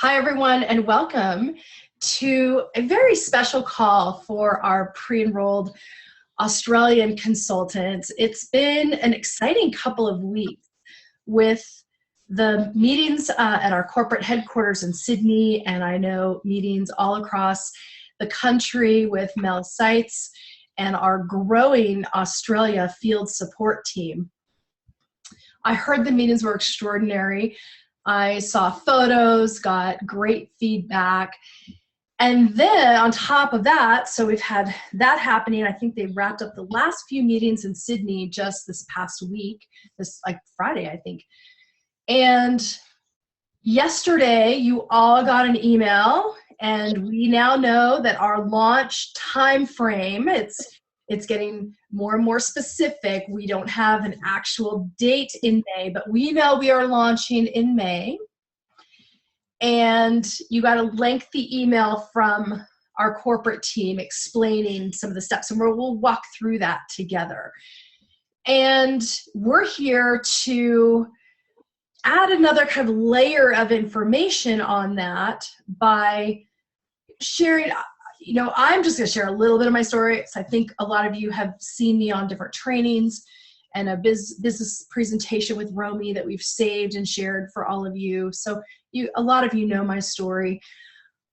Hi, everyone, and welcome to a very special call for our pre-enrolled Australian consultants. It's been an exciting couple of weeks with the meetings at our corporate headquarters in Sydney, and I know meetings all across the country with Mel Sites and our growing Australia field support team. I heard the meetings were extraordinary. I saw photos, got great feedback. And then on top of that, so we've had that happening. I think they wrapped up the last few meetings in Sydney just this past week, this like Friday, I think. And yesterday, you all got an email, and we now know that our launch time frame, it's getting more and more specific. We don't have an actual date in May, but we know we are launching in May. And you got a lengthy email from our corporate team explaining some of the steps, and we'll walk through that together. And we're here to add another kind of layer of information on that by sharing. You know, I'm just going to share a little bit of my story. So I think a lot of you have seen me on different trainings and a business presentation with Romy that we've saved and shared for all of you. So a lot of you know my story.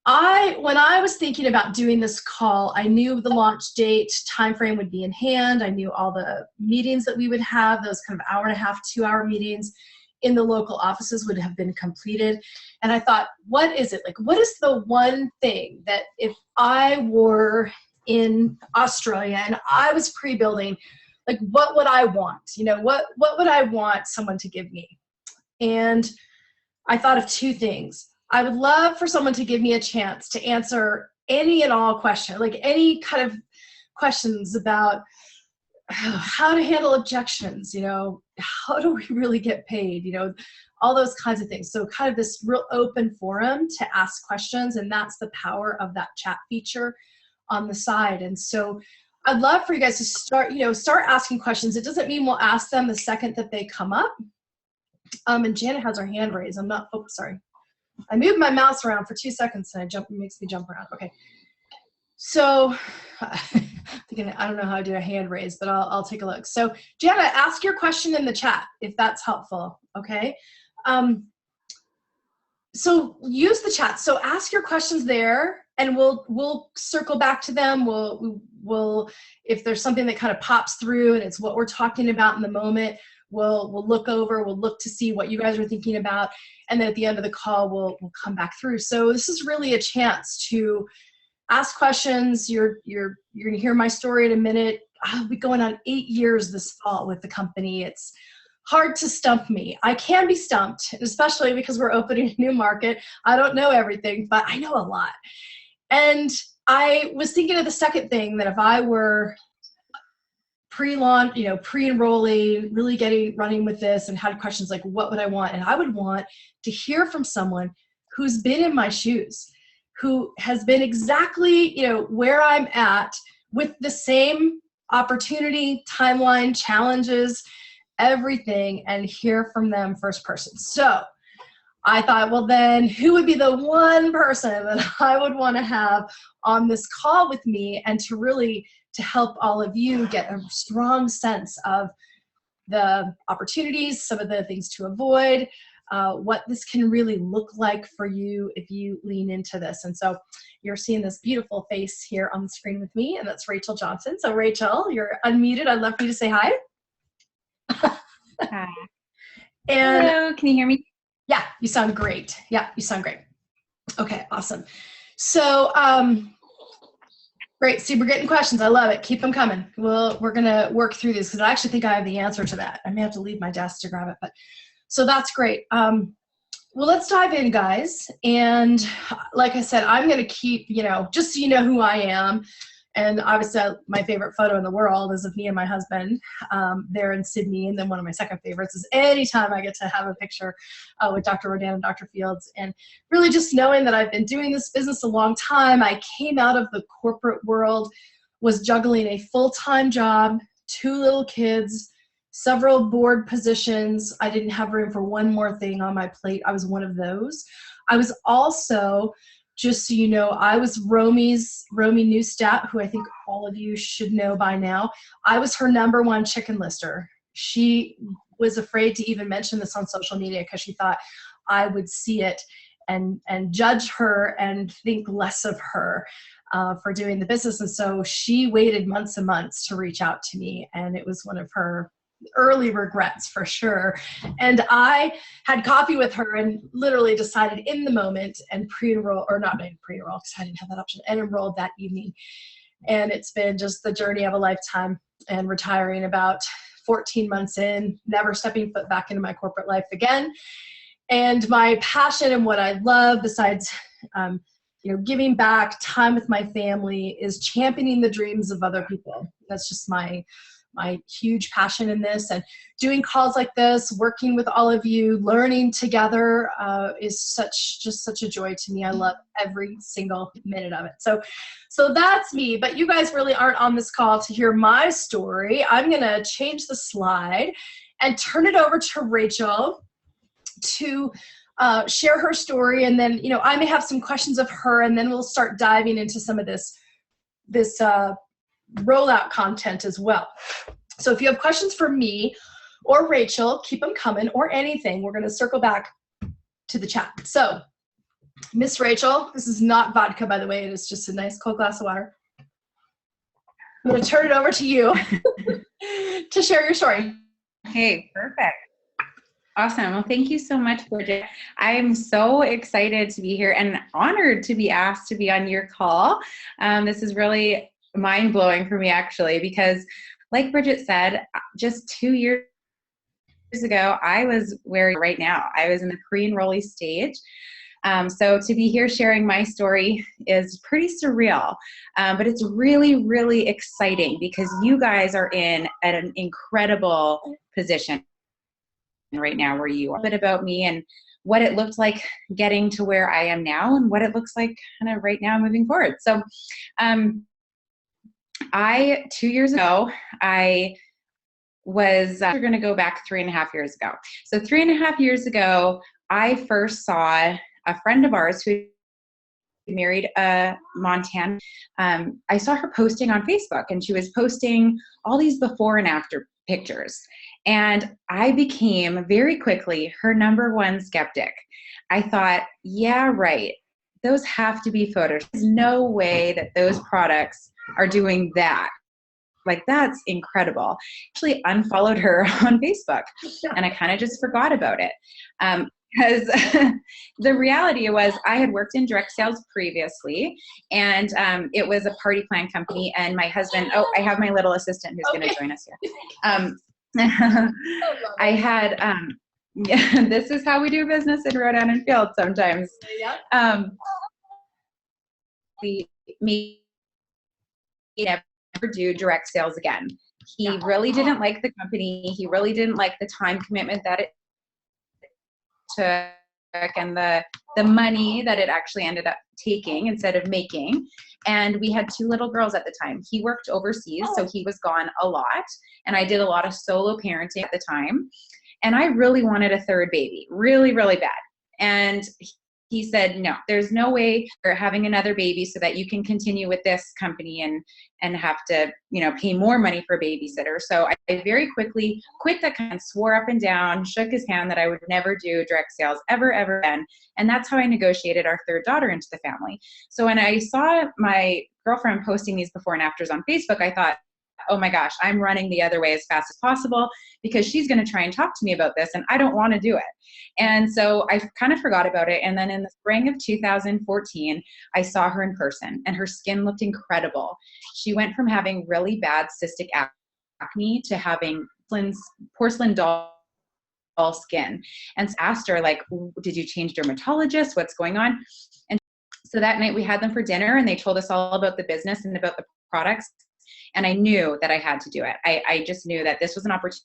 When I was thinking about doing this call, I knew the launch date time frame would be in hand. I knew all the meetings that we would have, those kind of hour and a half, 2-hour meetings in the local offices would have been completed. And I thought, what is it? Like, what is the one thing that if I were in Australia and I was pre-building, like, what would I want? You know, what would I want someone to give me? And I thought of two things. I would love for someone to give me a chance to answer any and all questions, like any kind of questions about how to handle objections, you know, how do we really get paid, you know, all those kinds of things. So kind of this real open forum to ask questions, and that's the power of that chat feature on the side. And so I'd love for you guys to start asking questions. It doesn't mean we'll ask them the second that they come up. And Janet has her hand raised. Sorry. I moved my mouse around for 2 seconds and it makes me jump around. Okay. So I don't know how to do a hand raise, but I'll take a look. So Janet, ask your question in the chat if that's helpful. Okay. So use the chat. So ask your questions there, and we'll circle back to them. We'll if there's something that kind of pops through and it's what we're talking about in the moment, we'll look over. We'll look to see what you guys are thinking about, and then at the end of the call, we'll come back through. So this is really a chance to ask questions. You're gonna hear my story in a minute. I'll be going on 8 years this fall with the company. It's hard to stump me. I can be stumped, especially because we're opening a new market. I don't know everything, but I know a lot. And I was thinking of the second thing, that if I were pre-launch, you know, pre-enrollee, really running with this and had questions like, what would I want? And I would want to hear from someone who's been in my shoes, who has been exactly, you know, where I'm at with the same opportunity, timeline, challenges, everything, and hear from them first person. So I thought, well, then who would be the one person that I would want to have on this call with me, and to help all of you get a strong sense of the opportunities, some of the things to avoid, what this can really look like for you if you lean into this. And so you're seeing this beautiful face here on the screen with me, and that's Rachel Johnson. So Rachel, you're unmuted. I'd love for you to say hi. Hi. And hello, can you hear me? Yeah, you sound great. Yeah, you sound great. Okay, awesome. So, great. See, we're getting questions. I love it. Keep them coming. We're gonna work through this because I actually think I have the answer to that. I may have to leave my desk to grab it, but so that's great. Well, let's dive in, guys. And like I said, I'm gonna keep, you know, just so you know who I am. And obviously, my favorite photo in the world is of me and my husband there in Sydney. And then one of my second favorites is anytime I get to have a picture with Dr. Rodan and Dr. Fields. And really just knowing that I've been doing this business a long time. I came out of the corporate world, was juggling a full-time job, 2 little kids, several board positions. I didn't have room for one more thing on my plate. I was one of those. I was also, just so you know, I was Romy Neustadt, who I think all of you should know by now. I was her #1 chicken lister. She was afraid to even mention this on social media because she thought I would see it and judge her and think less of her for doing the business. And so she waited months and months to reach out to me, and it was one of her early regrets for sure. And I had coffee with her and literally decided in the moment and pre-enroll, or not pre-enroll because I didn't have that option, and enrolled that evening. And it's been just the journey of a lifetime, and retiring about 14 months in, never stepping foot back into my corporate life again. And my passion and what I love, besides giving back time with my family, is championing the dreams of other people. That's just my huge passion in this. And doing calls like this, working with all of you, learning together is just such a joy to me. I love every single minute of it. So that's me, but you guys really aren't on this call to hear my story. I'm gonna change the slide and turn it over to Rachel to share her story. And then, I may have some questions of her, and then we'll start diving into some of this rollout content as well. So if you have questions for me or Rachel, keep them coming, or anything. We're going to circle back to the chat. So Miss Rachel, this is not vodka, by the way. It is just a nice cold glass of water. I'm going to turn it over to you to share your story. Hey, perfect. Awesome. Well, thank you so much, Bridget. I am so excited to be here and honored to be asked to be on your call. This is really mind-blowing for me, actually, because like Bridget said, just 2 years ago, I was where right now. I was in the pre-enrollee stage. So to be here sharing my story is pretty surreal, but it's really, really exciting because you guys are in an incredible position right now where you are. A bit about me and what it looked like getting to where I am now and what it looks like kind of right now moving forward. So 2 years ago, I was we're going to go back 3.5 years ago. So 3.5 years ago, I first saw a friend of ours who married a Montana. I saw her posting on Facebook, and she was posting all these before and after pictures. And I became very quickly her #1 skeptic. I thought, yeah, right. Those have to be photos. There's no way that those products are doing that. Like, that's incredible. Actually unfollowed her on Facebook, and I kind of just forgot about it. Because the reality was I had worked in direct sales previously, and it was a party plan company, and my husband, I have my little assistant who's going to join us here. I had, this is how we do business in Rodan and Field sometimes. We never do direct sales again. He really didn't like the company. He really didn't like the time commitment that it took and the money that it actually ended up taking instead of making. And we had 2 little girls at the time. He worked overseas, so he was gone a lot. And I did a lot of solo parenting at the time. And I really wanted a 3rd baby, really, really bad. And he said, no, there's no way you're having another baby so that you can continue with this company and have to, pay more money for a babysitter. So I very quickly quit that and swore up and down, shook his hand that I would never do direct sales ever again. And that's how I negotiated our 3rd daughter into the family. So when I saw my girlfriend posting these before and afters on Facebook, I thought, oh my gosh, I'm running the other way as fast as possible because she's going to try and talk to me about this and I don't want to do it. And so I kind of forgot about it. And then in the spring of 2014, I saw her in person and her skin looked incredible. She went from having really bad cystic acne to having porcelain doll skin. And asked her, like, did you change dermatologist? What's going on? And so that night we had them for dinner and they told us all about the business and about the products. And I knew that I had to do it. I just knew that this was an opportunity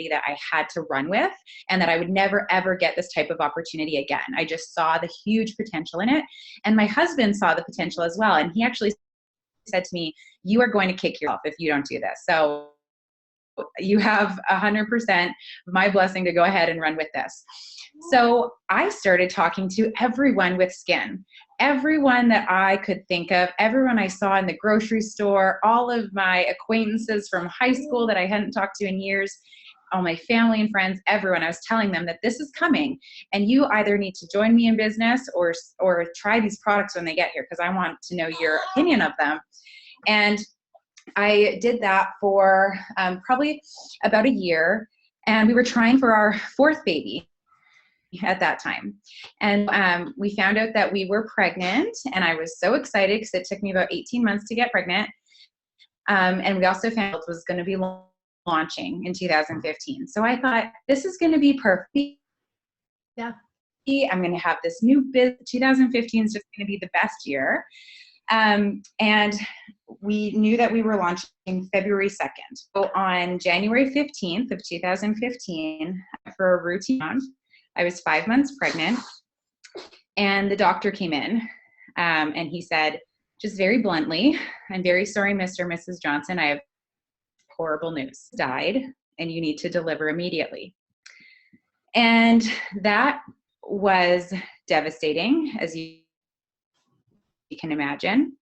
that I had to run with and that I would never, ever get this type of opportunity again. I just saw the huge potential in it. And my husband saw the potential as well. And he actually said to me, you are going to kick yourself if you don't do this. So you have 100% my blessing to go ahead and run with this. So I started talking to everyone with skin, everyone that I could think of, everyone I saw in the grocery store, all of my acquaintances from high school that I hadn't talked to in years, all my family and friends, everyone. I was telling them that this is coming and you either need to join me in business or try these products when they get here, because I want to know your opinion of them. And I did that for probably about a year, and we were trying for our fourth baby at that time. And we found out that we were pregnant, and I was so excited because it took me about 18 months to get pregnant. And we also found out it was going to be launching in 2015. So I thought, this is going to be perfect. Yeah. I'm going to have this new 2015 is just going to be the best year. And we knew that we were launching February 2nd. So on January 15th of 2015, for a routine round, I was 5 months pregnant, and the doctor came in, and he said, just very bluntly, I'm very sorry, Mr. and Mrs. Johnson, I have horrible news. Died, and you need to deliver immediately. And that was devastating, as you can imagine.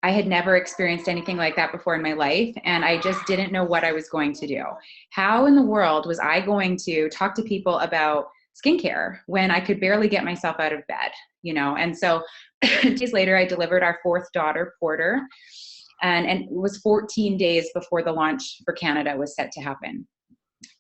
I had never experienced anything like that before in my life, and I just didn't know what I was going to do. How in the world was I going to talk to people about skincare when I could barely get myself out of bed, you know? And so days later, I delivered our fourth daughter, Porter, and it was 14 days before the launch for Canada was set to happen.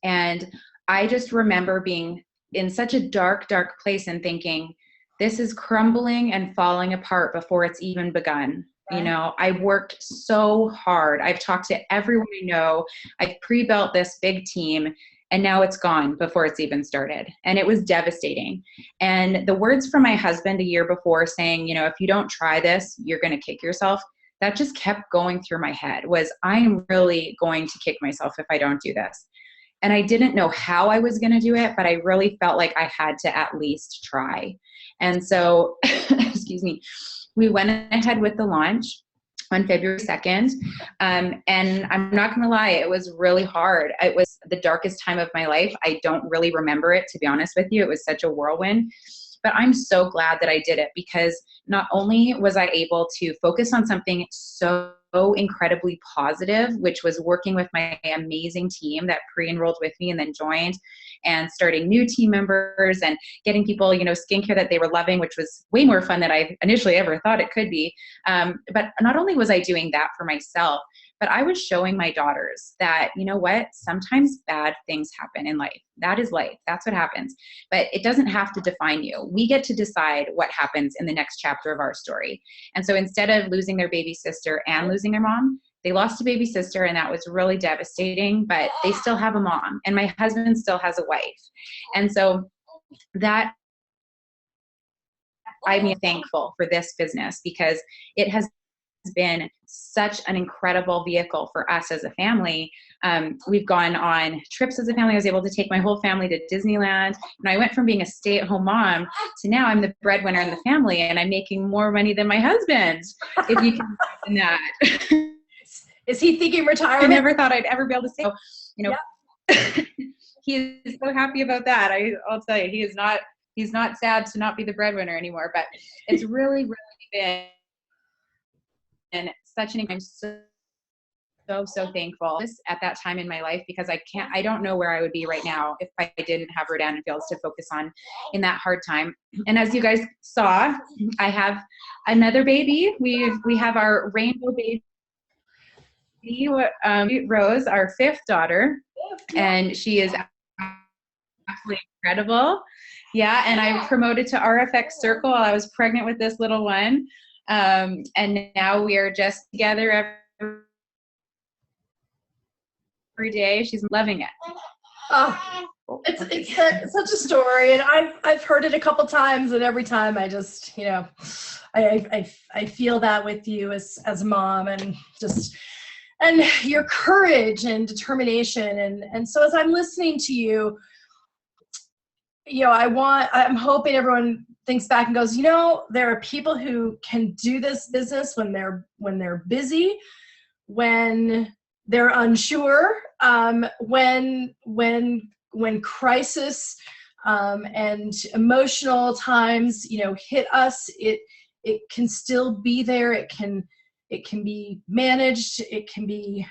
And I just remember being in such a dark, dark place and thinking, this is crumbling and falling apart before it's even begun. Right. You know, I worked so hard. I've talked to everyone I know. I've pre-built this big team, and now it's gone before it's even started. And it was devastating. And the words from my husband a year before saying, you know, if you don't try this, you're going to kick yourself. That just kept going through my head was, I'm really going to kick myself if I don't do this. And I didn't know how I was going to do it, but I really felt like I had to at least try. And so, excuse me, we went ahead with the launch on February 2nd. And I'm not going to lie, it was really hard. It was the darkest time of my life. I don't really remember it, to be honest with you. It was such a whirlwind. But I'm so glad that I did it, because not only was I able to focus on something so incredibly positive, which was working with my amazing team that pre-enrolled with me and then joined, and starting new team members and getting people, you know, skincare that they were loving, which was way more fun than I initially ever thought it could be. But not only was I doing that for myself, but I was showing my daughters that, you know what, sometimes bad things happen in life. That is life. That's what happens. But it doesn't have to define you. We get to decide what happens in the next chapter of our story. And so instead of losing their baby sister and losing their mom, they lost a baby sister, and that was really devastating, but they still have a mom, and my husband still has a wife. And so that, I'm thankful for this business, because it has been such an incredible vehicle for us as a family. We've gone on trips as a family. I was able to take my whole family to Disneyland, and I went from being a stay-at-home mom to now I'm the breadwinner in the family, and I'm making more money than my husband, if you can imagine that. Is he thinking retirement? I never thought I'd ever be able to say, you know, yeah. He is so happy about that. I'll tell you, he's not sad to not be the breadwinner anymore, but it's really, really been such an, I'm so thankful at that time in my life, because I don't know where I would be right now if I didn't have Rodan and Fields to focus on in that hard time. And as you guys saw, I have another baby. We have our rainbow baby, Rose, our fifth daughter, and she is absolutely incredible. Yeah, and I promoted to RFX Circle while I was pregnant with this little one. And now we are just together every day. She's loving it. Oh, it's such a story, and I've heard it a couple times, and every time I just, you know, I feel that with you as a mom, and just, and your courage and determination. And so as I'm listening to you, you know, I'm hoping everyone thinks back and goes, you know, there are people who can do this business when they're busy, when they're unsure. When crisis and emotional times, hit us, it can still be there. It can be managed. It can be,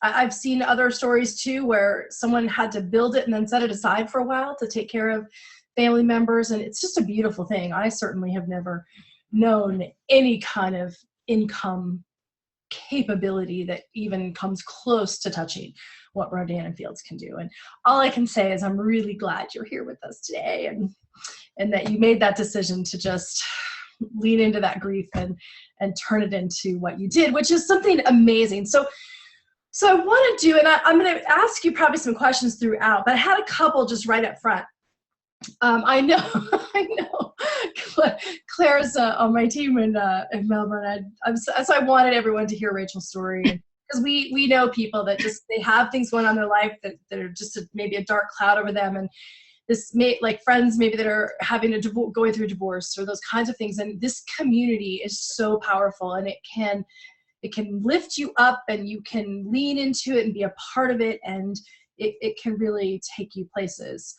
I've seen other stories too where someone had to build it and then set it aside for a while to take care of family members. And it's just a beautiful thing. I certainly have never known any kind of income capability that even comes close to touching what Rodan and Fields can do. And all I can say is I'm really glad you're here with us today, and that you made that decision to just lean into that grief and turn it into what you did, which is something amazing. So I want to do, and I'm going to ask you probably some questions throughout, but I had a couple just right up front. I know Claire's on my team in Melbourne. So I wanted everyone to hear Rachel's story, because we know people that just, they have things going on in their life that are just maybe a dark cloud over them, and this like friends maybe that are having going through a divorce or those kinds of things. And this community is so powerful, and it can lift you up, and you can lean into it and be a part of it, and it can really take you places,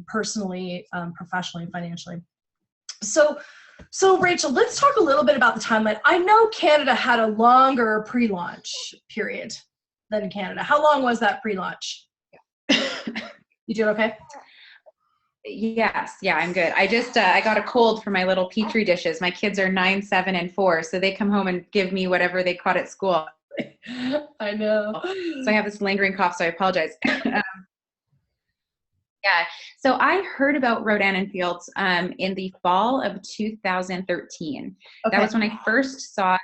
personally, professionally, financially. So Rachel, let's talk a little bit about the timeline. I know Canada had a longer pre-launch period than Canada. How long was that pre-launch? You doing okay? Yes. Yeah, I'm good. I just, I got a cold for my little Petri dishes. My kids are 9, 7, and 4. So they come home and give me whatever they caught at school. I know. So I have this lingering cough, so I apologize. Yeah. So I heard about Rodan and Fields in the fall of 2013. Okay. That was when I first saw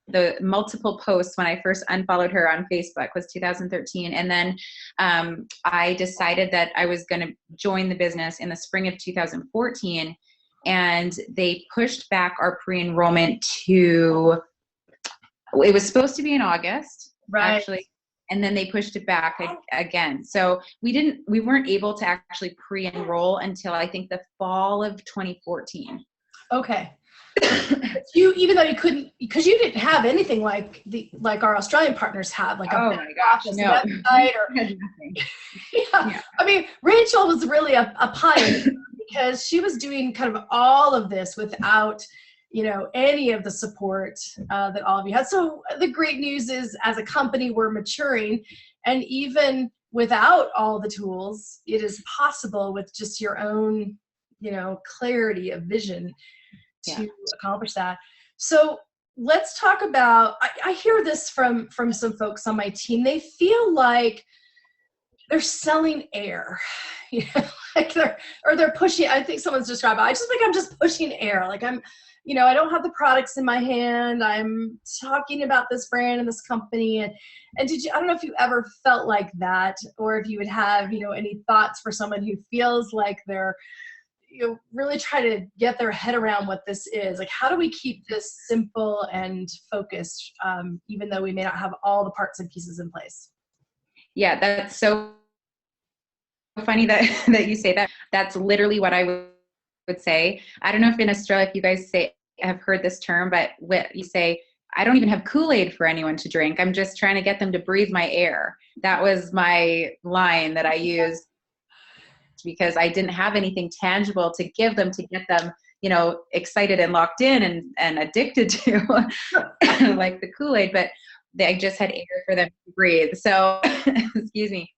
the multiple posts when I first unfollowed her on Facebook, was 2013. And then I decided that I was going to join the business in the spring of 2014. And they pushed back our pre-enrollment to, it was supposed to be in August, right, actually. And then they pushed it back again. So we weren't able to actually pre-enroll until I think the fall of 2014. Okay. Even though you couldn't, because you didn't have anything like our Australian partners had, like oh my gosh, no. website or nothing. Yeah. I mean, Rachel was really a pioneer, because she was doing kind of all of this without any of the support that all of you had. So the great news is, as a company, we're maturing, and even without all the tools, it is possible with just your own, clarity of vision to accomplish that. So let's talk about, I hear this from some folks on my team. They feel like they're selling air, like they're pushing, I think someone's described it. I just think I'm just pushing air. Like I don't have the products in my hand. I'm talking about this brand and this company. And I don't know if you ever felt like that, or if you would have, any thoughts for someone who feels like they're, really try to get their head around what this is. Like, how do we keep this simple and focused, even though we may not have all the parts and pieces in place? Yeah, that's so funny that you say that. That's literally what I would say. I don't know if in Australia, if you guys have heard this term, but what you say, I don't even have Kool-Aid for anyone to drink. I'm just trying to get them to breathe my air. That was my line that I used, because I didn't have anything tangible to give them, to get them, excited and locked in and addicted to like the Kool-Aid, but I just had air for them to breathe. So, excuse me.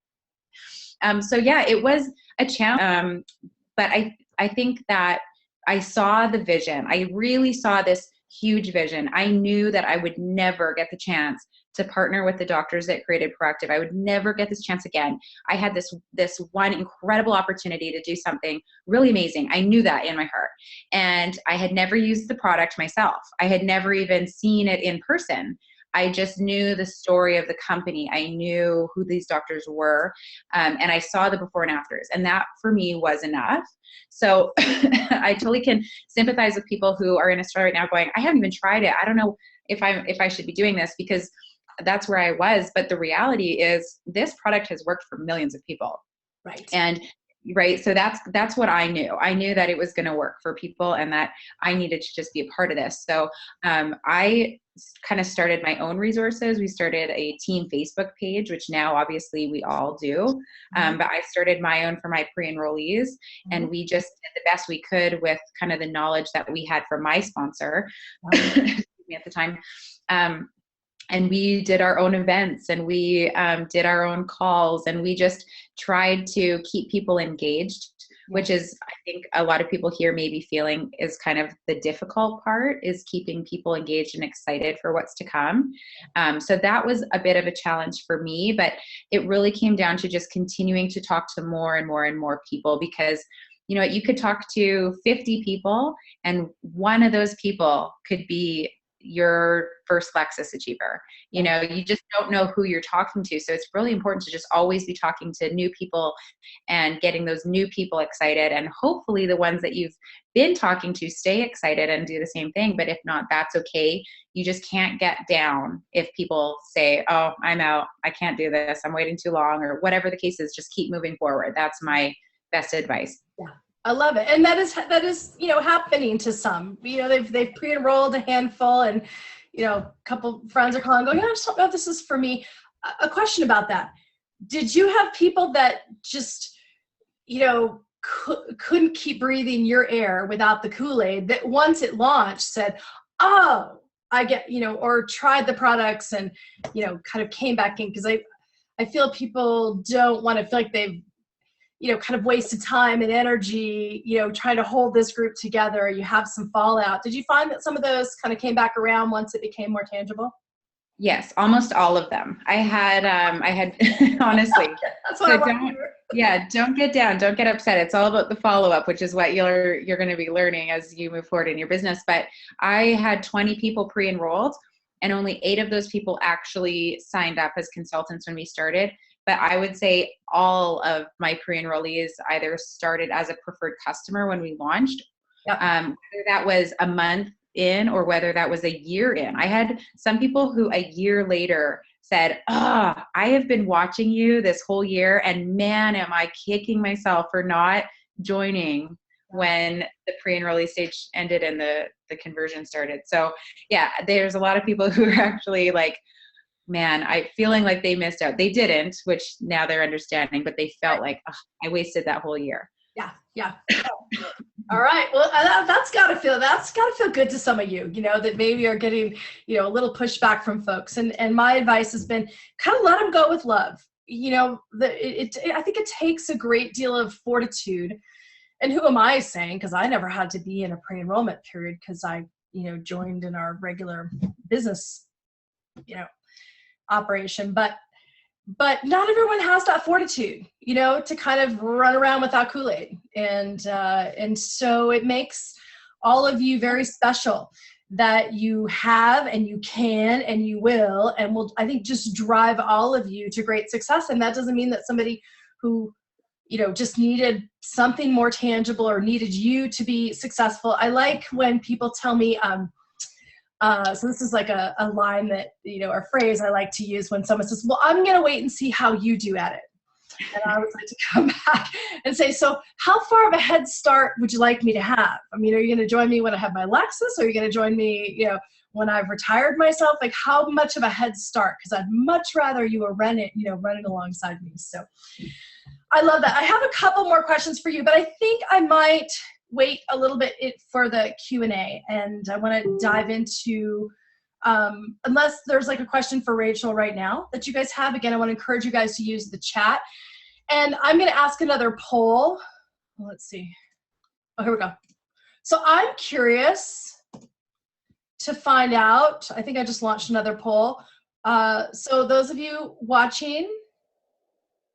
So yeah, it was a challenge. But I think that I saw the vision. I really saw this huge vision. I knew that I would never get the chance to partner with the doctors that created Proactive. I would never get this chance again. I had this one incredible opportunity to do something really amazing. I knew that in my heart. And I had never used the product myself. I had never even seen it in person. I just knew the story of the company. I knew who these doctors were. And I saw the before and afters. And that for me was enough. So I totally can sympathize with people who are in Australia right now going, I haven't even tried it. I don't know if I should be doing this, because that's where I was. But the reality is, this product has worked for millions of people. Right. And right? So that's what I knew. I knew that it was going to work for people and that I needed to just be a part of this. So I kind of started my own resources. We started a team Facebook page, which now obviously we all do. But I started my own for my pre-enrollees, and we just did the best we could with kind of the knowledge that we had from my sponsor excuse me, at the time. And we did our own events, and we did our own calls, and we just tried to keep people engaged, which is, I think a lot of people here may be feeling is kind of the difficult part, is keeping people engaged and excited for what's to come. So that was a bit of a challenge for me, but it really came down to just continuing to talk to more and more and more people, because you know, you could talk to 50 people and one of those people could be your first Lexus achiever. You know, you just don't know who you're talking to. So it's really important to just always be talking to new people and getting those new people excited. And hopefully the ones that you've been talking to stay excited and do the same thing. But if not, that's okay. You just can't get down if people say, oh, I'm out, I can't do this, I'm waiting too long, or whatever the case is. Just keep moving forward. That's my best advice. Yeah. I love it. And that is, you know, happening to some, you know, they've pre-enrolled a handful, and, you know, a couple friends are calling going, I just don't know if this is for me. A question about that. Did you have people that just, you know, couldn't keep breathing your air without the Kool-Aid, that once it launched said, oh, I get, you know, or tried the products and, you know, kind of came back in? Because I feel people don't want to feel like they've, you know, kind of wasted time and energy, you know, trying to hold this group together. You have some fallout. Did you find that some of those kind of came back around once it became more tangible? Yes, almost all of them. I had honestly. That's what don't get down, don't get upset. It's all about the follow-up, which is what you're going to be learning as you move forward in your business. But I had 20 people pre-enrolled, and only 8 of those people actually signed up as consultants when we started. But I would say all of my pre-enrollees either started as a preferred customer when we launched, whether that was a month in or whether that was a year in. I had some people who a year later said, I have been watching you this whole year, and man, am I kicking myself for not joining when the pre-enrollee stage ended and the conversion started. So yeah, there's a lot of people who are actually like, man, I feeling like they missed out. They didn't, which now they're understanding, but they felt like, I wasted that whole year. Yeah. All right. Well, that's gotta feel good to some of you, you know, that maybe are getting, you know, a little pushback from folks. And my advice has been kind of let them go with love. You know, I think it takes a great deal of fortitude. And who am I saying? Because I never had to be in a pre-enrollment period, because I, you know, joined in our regular business, you know, operation. But not everyone has that fortitude, you know, to kind of run around without Kool-Aid. And so it makes all of you very special that you have, and you can, and you will, and will, I think, just drive all of you to great success. And that doesn't mean that somebody who, you know, just needed something more tangible or needed you to be successful. I like when people tell me, so this is like a line that, you know, or phrase I like to use when someone says, well, I'm going to wait and see how you do at it. And I always like to come back and say, so how far of a head start would you like me to have? I mean, are you going to join me when I have my Lexus? Or are you going to join me, you know, when I've retired myself? Like, how much of a head start? Because I'd much rather you were running alongside me. So I love that. I have a couple more questions for you, but I think I might wait a little bit for the Q&A, and I want to dive into, unless there's like a question for Rachel right now that you guys have. Again, I want to encourage you guys to use the chat, and I'm going to ask another poll. Let's see. Oh, here we go. So I'm curious to find out, I think I just launched another poll. So those of you watching,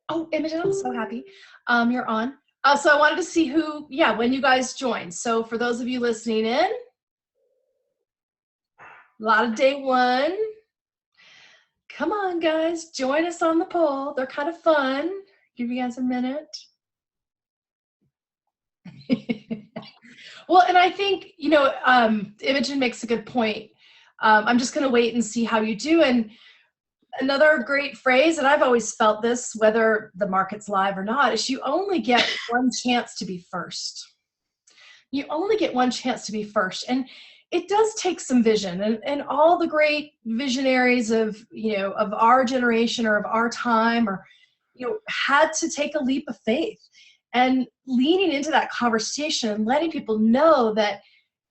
oh, Imogen, I'm so happy you're on. So I wanted to see when you guys joined. So for those of you listening in, a lot of day one. Come on, guys, join us on the poll. They're kind of fun. Give you guys a minute. Well, and I think, you know, Imogen makes a good point. I'm just going to wait and see how you do. And another great phrase, and I've always felt this, whether the market's live or not, is you only get one chance to be first. You only get one chance to be first. And it does take some vision, and all the great visionaries of, of our generation or of our time, or, had to take a leap of faith, and leaning into that conversation and letting people know that,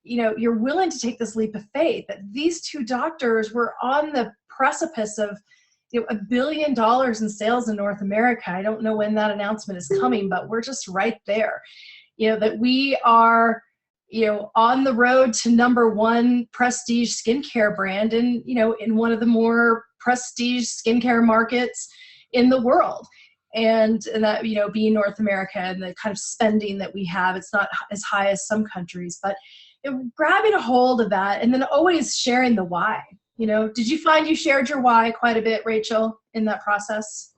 you're willing to take this leap of faith, that these two doctors were on the precipice of, $1 billion in sales in North America. I don't know when that announcement is coming, but we're just right there. That we are, on the road to #1 prestige skincare brand, and, in one of the more prestige skincare markets in the world. And that, being North America, and the kind of spending that we have, it's not as high as some countries, but grabbing a hold of that, and then always sharing the why. Did you find you shared your why quite a bit, Rachel, in that process?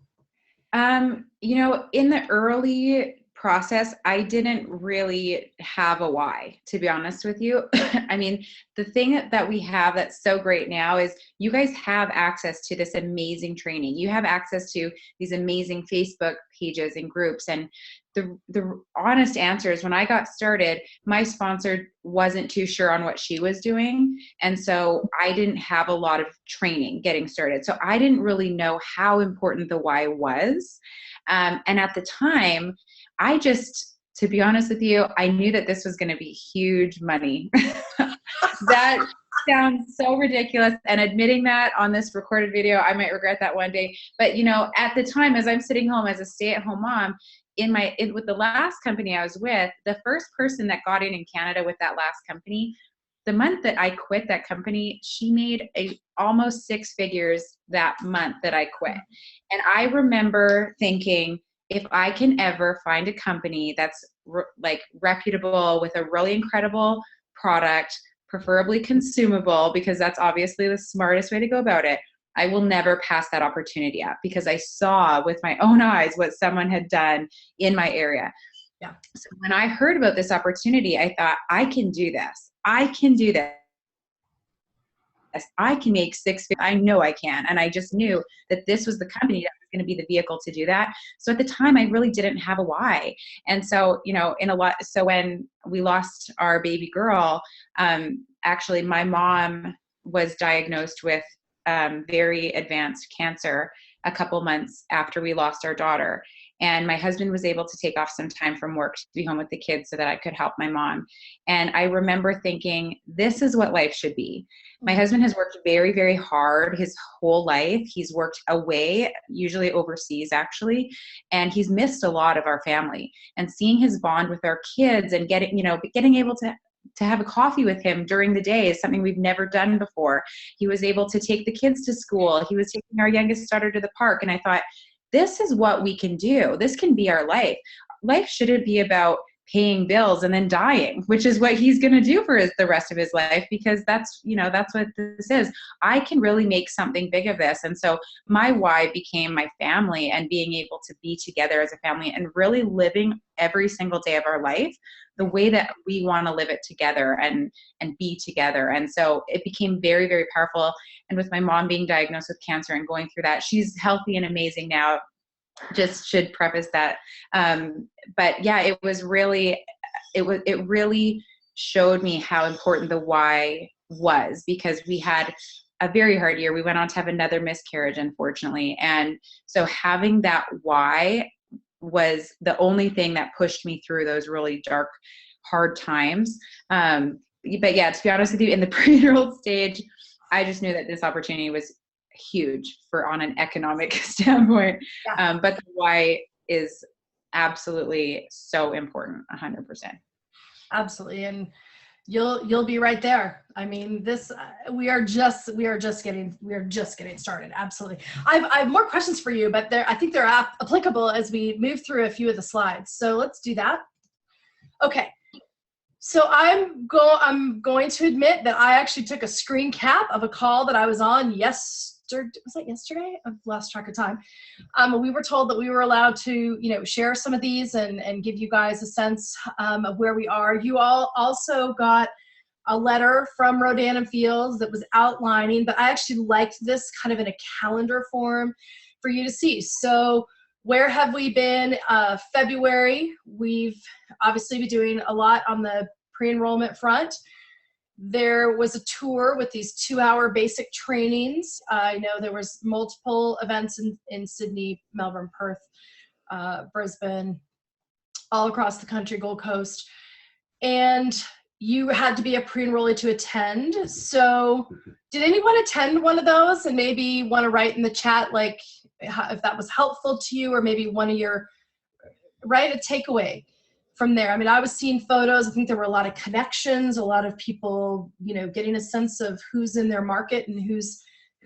In the early process, I didn't really have a why, to be honest with you. I mean, the thing that we have that's so great now is you guys have access to this amazing training. You have access to these amazing Facebook pages and groups. And the honest answer is, when I got started, my sponsor wasn't too sure on what she was doing. And so I didn't have a lot of training getting started. So I didn't really know how important the why was. And at the time, to be honest with you, I knew that this was going to be huge money. That sounds so ridiculous. And admitting that on this recorded video, I might regret that one day. But, at the time, as I'm sitting home as a stay-at-home mom, with the last company I was with, the first person that got in Canada with that last company, the month that I quit that company, she made almost 6 figures that month that I quit. And I remember thinking, if I can ever find a company that's reputable, with a really incredible product, preferably consumable, because that's obviously the smartest way to go about it, I will never pass that opportunity up, because I saw with my own eyes what someone had done in my area. Yeah. So when I heard about this opportunity, I thought, I can do this. I can do this. I can make 6 figures. I know I can. And I just knew that this was the company that was going to be the vehicle to do that. So at the time, I really didn't have a why. And so, so when we lost our baby girl, actually my mom was diagnosed with very advanced cancer a couple months after we lost our daughter. And my husband was able to take off some time from work to be home with the kids so that I could help my mom. And I remember thinking, this is what life should be. My husband has worked very, very hard his whole life. He's worked away, usually overseas actually, and he's missed a lot of our family. And seeing his bond with our kids and getting able to have a coffee with him during the day is something we've never done before. He was able to take the kids to school. He was taking our youngest daughter to the park. And I thought, this is what we can do. This can be our life. Life shouldn't be about paying bills and then dying, which is what he's going to do for the rest of his life, because that's what this is. I can really make something big of this. And so my why became my family, and being able to be together as a family and really living every single day of our life the way that we want to live it together and be together. And so it became very, very powerful. And with my mom being diagnosed with cancer and going through that, she's healthy and amazing now. Just should preface that. But yeah, it really showed me how important the why was, because we had a very hard year. We went on to have another miscarriage, unfortunately. And so having that why was the only thing that pushed me through those really dark, hard times. But yeah, to be honest with you, in the pre-enrolled stage, I just knew that this opportunity was huge on an economic standpoint. Yeah. But the why is absolutely so important, 100%. Absolutely. And you'll be right there. I mean, we are just getting started. Absolutely. I have more questions for you, but I think they're applicable as we move through a few of the slides. So let's do that. Okay. So I'm going to admit that I actually took a screen cap of a call that I was on yesterday. Was that yesterday? I've lost track of time. We were told that we were allowed to, share some of these and give you guys a sense of where we are. You all also got a letter from Rodan and Fields that was outlining, but I actually liked this kind of in a calendar form for you to see. So where have we been? February, we've obviously been doing a lot on the pre-enrollment front. There was a tour with these 2-hour basic trainings. I know there was multiple events in Sydney, Melbourne, Perth, Brisbane, all across the country, Gold Coast. And you had to be a pre-enrollee to attend. So did anyone attend one of those and maybe want to write in the chat, like if that was helpful to you, or maybe one of your, write a takeaway from there. I mean, I was seeing photos. I think there were a lot of connections, a lot of people, you know, getting a sense of who's in their market and who's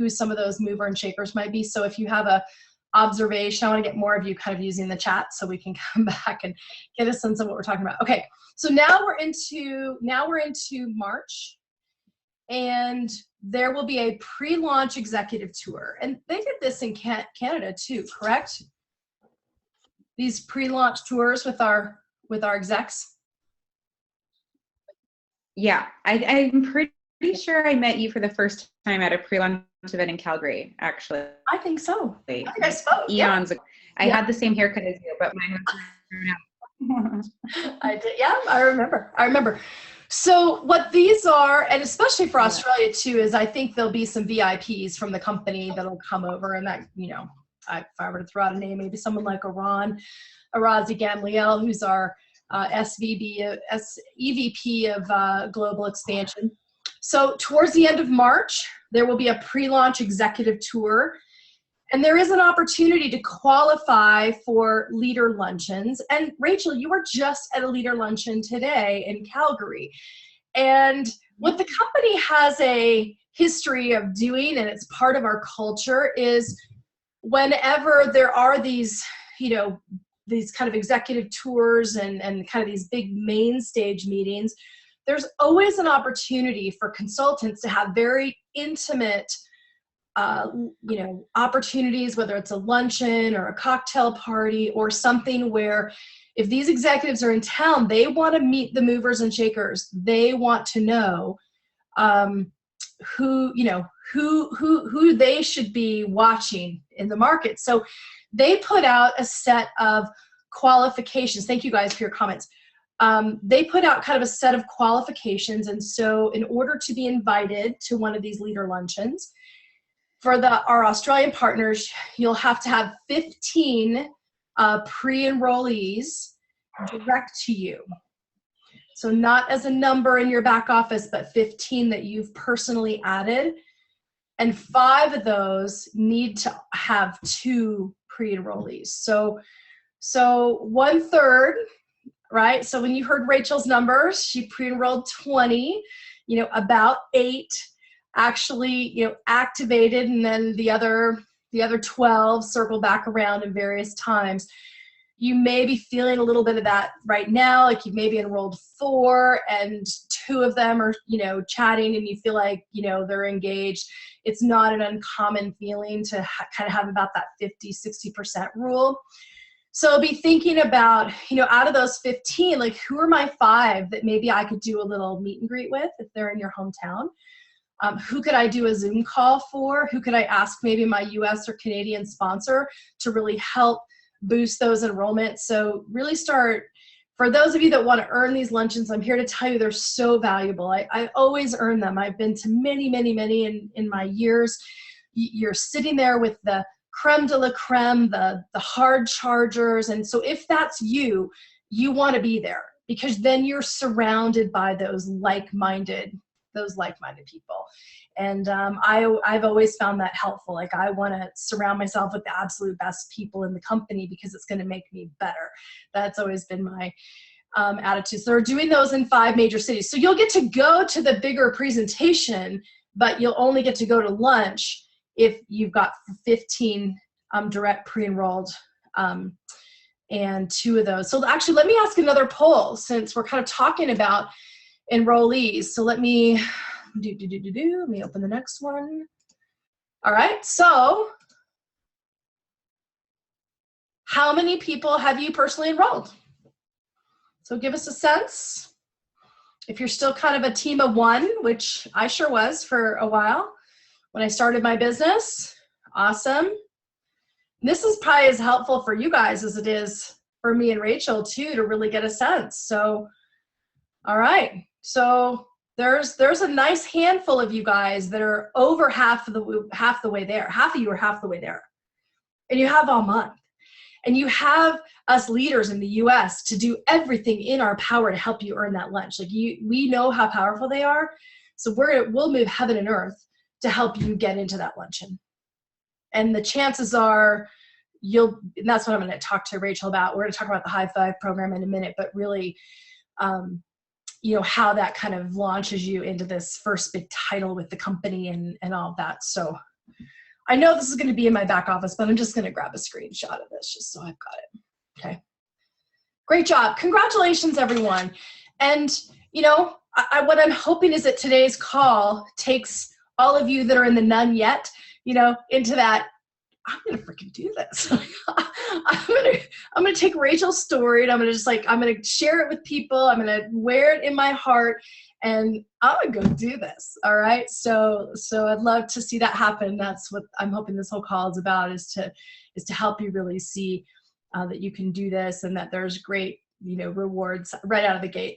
some of those mover and shakers might be. So if you have a observation, I want to get more of you kind of using the chat so we can come back and get a sense of what we're talking about. Okay, so now we're into March, and there will be a pre-launch executive tour, and they did this in Canada too, correct? These pre-launch tours with our execs. Yeah, I'm pretty sure I met you for the first time at a pre-launch event in Calgary, actually. I think so. I think I spoke. Eons ago. I had the same haircut as you, but mine was I did. Yeah, I remember. So what these are, and especially for Australia too, is I think there'll be some VIPs from the company that'll come over, and that, you know, if I were to throw out a name, maybe someone like Arazi Gamliel, who's our EVP of global expansion. So towards the end of March, there will be a pre-launch executive tour, and there is an opportunity to qualify for leader luncheons. And Rachel, you were just at a leader luncheon today in Calgary. And what the company has a history of doing, and it's part of our culture, is whenever there are these, you know, these kind of executive tours and kind of these big main stage meetings, there's always an opportunity for consultants to have very intimate, you know, opportunities, whether it's a luncheon or a cocktail party or something where if these executives are in town, they want to meet the movers and shakers. They want to know who, you know, who they should be watching in the market. So they put out a set of qualifications. Thank you guys for your comments. They put out kind of a set of qualifications. And so in order to be invited to one of these leader luncheons, for our Australian partners, you'll have to have 15 pre-enrollees direct to you. So not as a number in your back office, but 15 that you've personally added. And 5 of those need to have 2 pre-enrollees. So 1/3, right? So when you heard Rachel's numbers, she pre-enrolled 20, you know, about 8 actually, you know, activated, and then the other 12 circle back around in various times. You may be feeling a little bit of that right now, like you maybe enrolled 4 and 2 of them are, you know, chatting, and you feel like, you know, they're engaged. It's not an uncommon feeling to kind of have about that 50-60% rule. So be thinking about, you know, out of those 15, like who are my 5 that maybe I could do a little meet and greet with if they're in your hometown? Who could I do a Zoom call for? Who could I ask maybe my US or Canadian sponsor to really help boost those enrollments? So really start, for those of you that want to earn these luncheons, I'm here to tell you they're so valuable. I always earn them. I've been to many in my years. You're sitting there with the creme de la creme, the hard chargers. And so if that's you, you want to be there, because then you're surrounded by those like-minded people. And I've always found that helpful. Like, I want to surround myself with the absolute best people in the company because it's going to make me better. That's always been my attitude. So they're doing those in 5 major cities. So you'll get to go to the bigger presentation, but you'll only get to go to lunch if you've got 15 direct pre-enrolled and 2 of those. So actually, let me ask another poll, since we're kind of talking about enrollees. So let me let me open the next one. All right, so how many people have you personally enrolled? So give us a sense If you're still kind of a team of one, which I sure was for a while when I started my business, awesome. This is probably as helpful for you guys as it is for me and Rachel too, to really get a sense. So, all right. So there's a nice handful of you guys that are over half the way there. Half of you are half the way there. And you have all month. And you have us leaders in the US to do everything in our power to help you earn that lunch. Like we know how powerful they are. So we'll move heaven and earth to help you get into that luncheon. And the chances are and that's what I'm going to talk to Rachel about. We're going to talk about the High Five program in a minute, but really, how that kind of launches you into this first big title with the company and all of that. So I know this is going to be in my back office, but I'm just going to grab a screenshot of this just so I've got it. Okay. Great job. Congratulations, everyone. And, what I'm hoping is that today's call takes all of you that are in the none yet, into that, I'm going to freaking do this. I'm going to take Rachel's story and I'm going to share it with people. I'm going to wear it in my heart and I'm going to go do this. All right. So I'd love to see that happen. That's what I'm hoping this whole call is about, is to help you really see that you can do this and that there's great, rewards right out of the gate.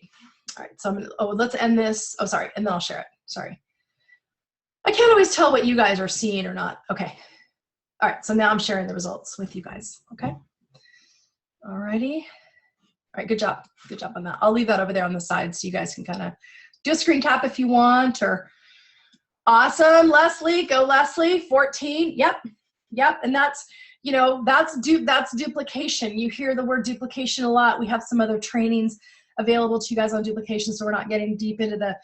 All right. So let's end this. Oh, sorry. And then I'll share it. Sorry. I can't always tell what you guys are seeing or not. Okay. All right. So now I'm sharing the results with you guys. Okay. All righty. All right. Good job. Good job on that. I'll leave that over there on the side so you guys can kind of do a screen cap if you want, or awesome. Leslie, go Leslie, 14. Yep. And that's, that's duplication. You hear the word duplication a lot. We have some other trainings available to you guys on duplication. So we're not getting deep into the,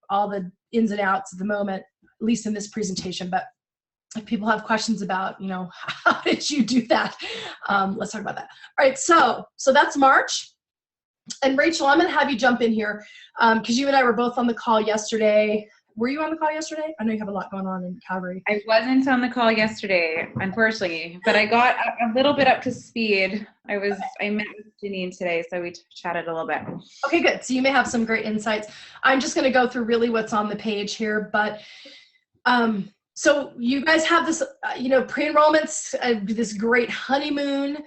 all the ins and outs at the moment, at least in this presentation. But if people have questions about, how did you do that? Let's talk about that. All right. So that's March. And Rachel, I'm going to have you jump in here because you and I were both on the call yesterday. Were you on the call yesterday? I know you have a lot going on in Calgary. I wasn't on the call yesterday, unfortunately, but I got a little bit up to speed. I met with Janine today, so we chatted a little bit. Okay, good. So you may have some great insights. I'm just going to go through really what's on the page here, but so you guys have this, pre-enrollments, this great honeymoon,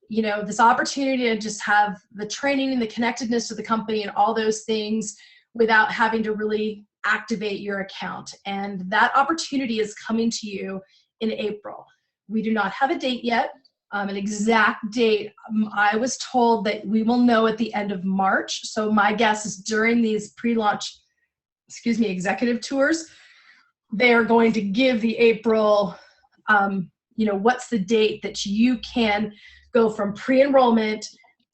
this opportunity to just have the training and the connectedness to the company and all those things without having to really activate your account. And that opportunity is coming to you in April. We do not have a date yet, an exact date. I was told that we will know at the end of March. So my guess is during these pre-launch, executive tours, they are going to give the April, what's the date that you can go from pre-enrollment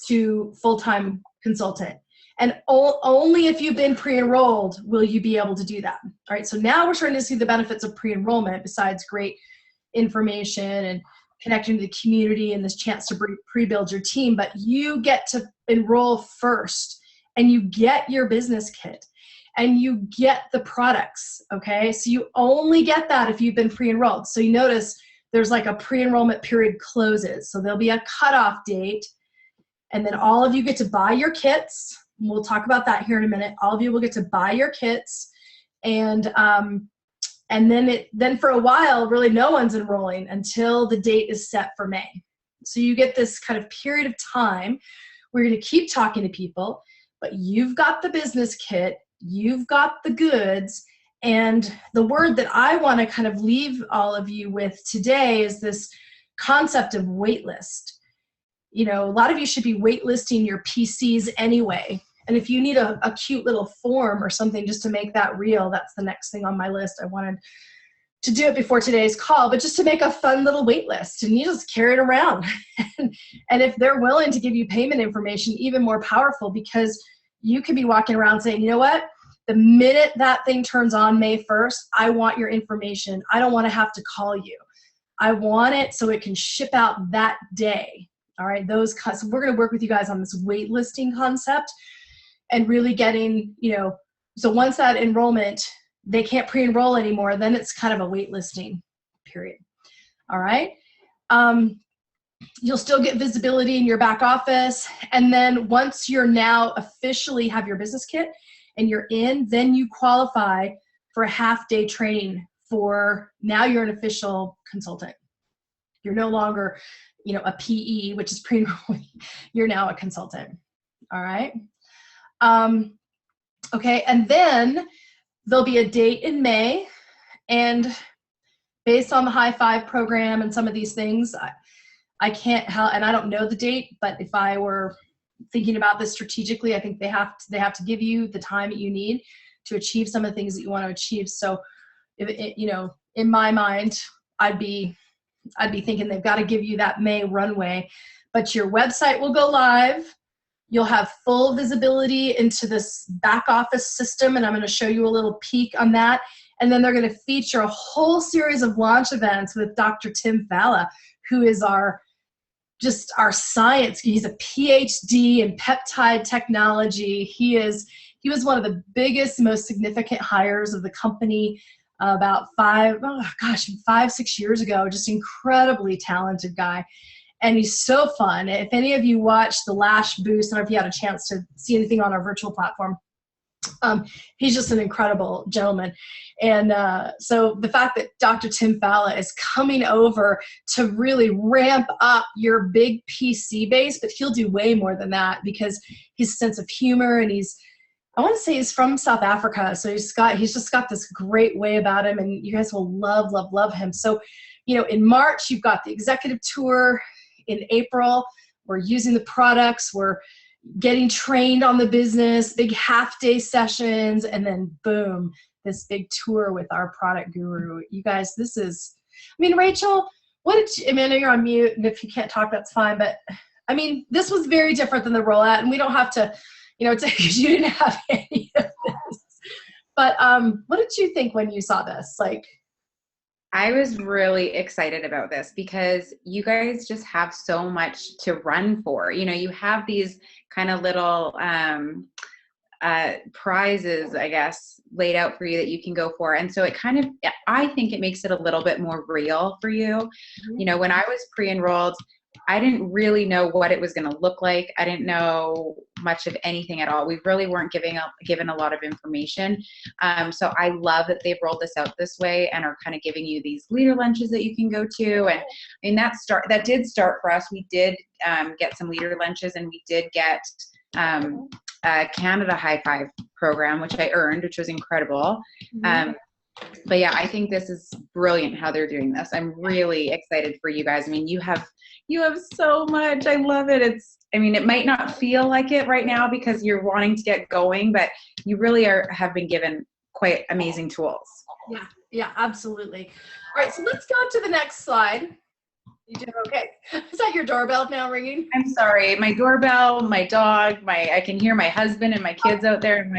to full-time consultant. And only if you've been pre-enrolled will you be able to do that. All right, so now we're starting to see the benefits of pre-enrollment besides great information and connecting to the community and this chance to pre-build your team, but you get to enroll first and you get your business kit and you get the products, okay? So you only get that if you've been pre-enrolled. So you notice there's like a pre-enrollment period closes. So there'll be a cutoff date and then all of you get to buy your kits. We'll talk about that here in a minute. All of you will get to buy your kits and then for a while, really no one's enrolling until the date is set for May. So you get this kind of period of time where you're going to keep talking to people, but you've got the business kit, you've got the goods, and the word that I want to kind of leave all of you with today is this concept of waitlist. A lot of you should be waitlisting your PCs anyway. And if you need a cute little form or something just to make that real, that's the next thing on my list. I wanted to do it before today's call, but just to make a fun little wait list and you just carry it around. And if they're willing to give you payment information, even more powerful, because you could be walking around saying, you know what, the minute that thing turns on May 1st, I want your information. I don't want to have to call you. I want it so it can ship out that day. All right, so we're going to work with you guys on this waitlisting concept and really getting, so once that enrollment, they can't pre-enroll anymore, then it's kind of a waitlisting period. All right. You'll still get visibility in your back office. And then once you're now officially have your business kit and you're in, then you qualify for a half-day training for, now you're an official consultant. You're no longer, you know, a PE, which is pre-enrollee. You're now a consultant. All right. Okay. And then there'll be a date in May, and based on the High Five program and some of these things, I can't help, and I don't know the date, but if I were thinking about this strategically, I think they have to give you the time that you need to achieve some of the things that you want to achieve. So, you know, in my mind, I'd be thinking they've got to give you that May runway, but your website will go live. You'll have full visibility into this back office system, and I'm going to show you a little peek on that. And then they're going to feature a whole series of launch events with Dr. Tim Falla, who is our science. He's a PhD in peptide technology. He was one of the biggest, most significant hires of the company about 5-6 years ago. Just incredibly talented guy. And he's so fun. If any of you watched the Lash Boost, I don't know if you had a chance to see anything on our virtual platform, he's just an incredible gentleman. And so the fact that Dr. Tim Falla is coming over to really ramp up your big PC base, but he'll do way more than that because his sense of humor, and I want to say he's from South Africa. So he's just got this great way about him, and you guys will love, love, love him. So, you know, in March, you've got the executive tour. In April, we're using the products. We're getting trained on the business, big half-day sessions, and then boom, this big tour with our product guru. You guys, this is, I mean, Rachel, what did you, I mean, I know you're on mute, and if you can't talk, that's fine, but I mean, this was very different than the rollout, and we don't have to, you know, because you didn't have any of this. But what did you think when you saw this? Like, I was really excited about this because you guys just have so much to run for. You know, you have these kind of little prizes, I guess, laid out for you that you can go for. And so it kind of, I think it makes it a little bit more real for you. Mm-hmm. You know, when I was pre-enrolled, I didn't really know what it was going to look like. I didn't know much of anything at all. We really weren't given a lot of information. So I love that they've rolled this out this way and are kind of giving you these leader lunches that you can go to. And I mean, that did start for us. We did get some leader lunches, and we did get a Canada High Five program, which I earned, which was incredible. Mm-hmm. But yeah, I think this is brilliant how they're doing this. I'm really excited for you guys. I mean, you have so much. I love it. I mean, it might not feel like it right now because you're wanting to get going, but you really have been given quite amazing tools. Yeah, absolutely. All right, so let's go to the next slide. You doing okay? Is that your doorbell now ringing? I'm sorry. My doorbell, my dog, I can hear my husband and my kids out there. And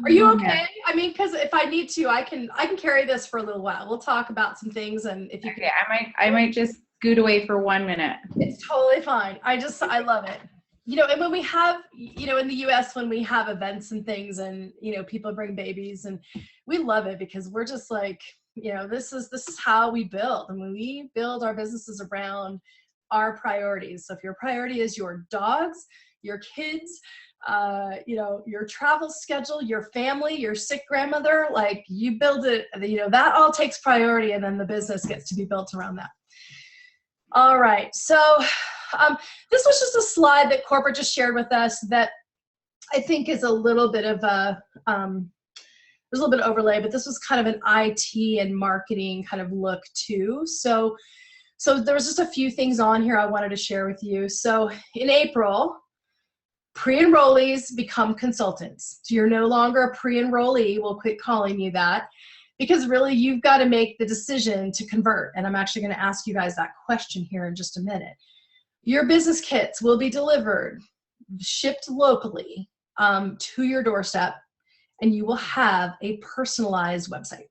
are you okay? Yeah. I mean, because if I need to, I can carry this for a little while. We'll talk about some things, and if you okay, I might just scoot away for 1 minute. It's totally fine. I love it. You know, and when we have, you know, in the US, when we have events and things, and, you know, people bring babies, and we love it because we're just like, you know, this is how we build. And when we build our businesses around our priorities. So if your priority is your dogs, your kids, you know, your travel schedule, your family, your sick grandmother, like, you build it, you know, that all takes priority, and then the business gets to be built around that. All right. So this was just a slide that corporate just shared with us that I think is a little bit of there's a little bit of overlay, but this was kind of an IT and marketing kind of look too. So there was just a few things on here I wanted to share with you. So in April, pre-enrollees become consultants. So you're no longer a pre-enrollee. We'll quit calling you that, because really you've got to make the decision to convert. And I'm actually going to ask you guys that question here in just a minute. Your business kits will be delivered, shipped locally to your doorstep, and you will have a personalized website.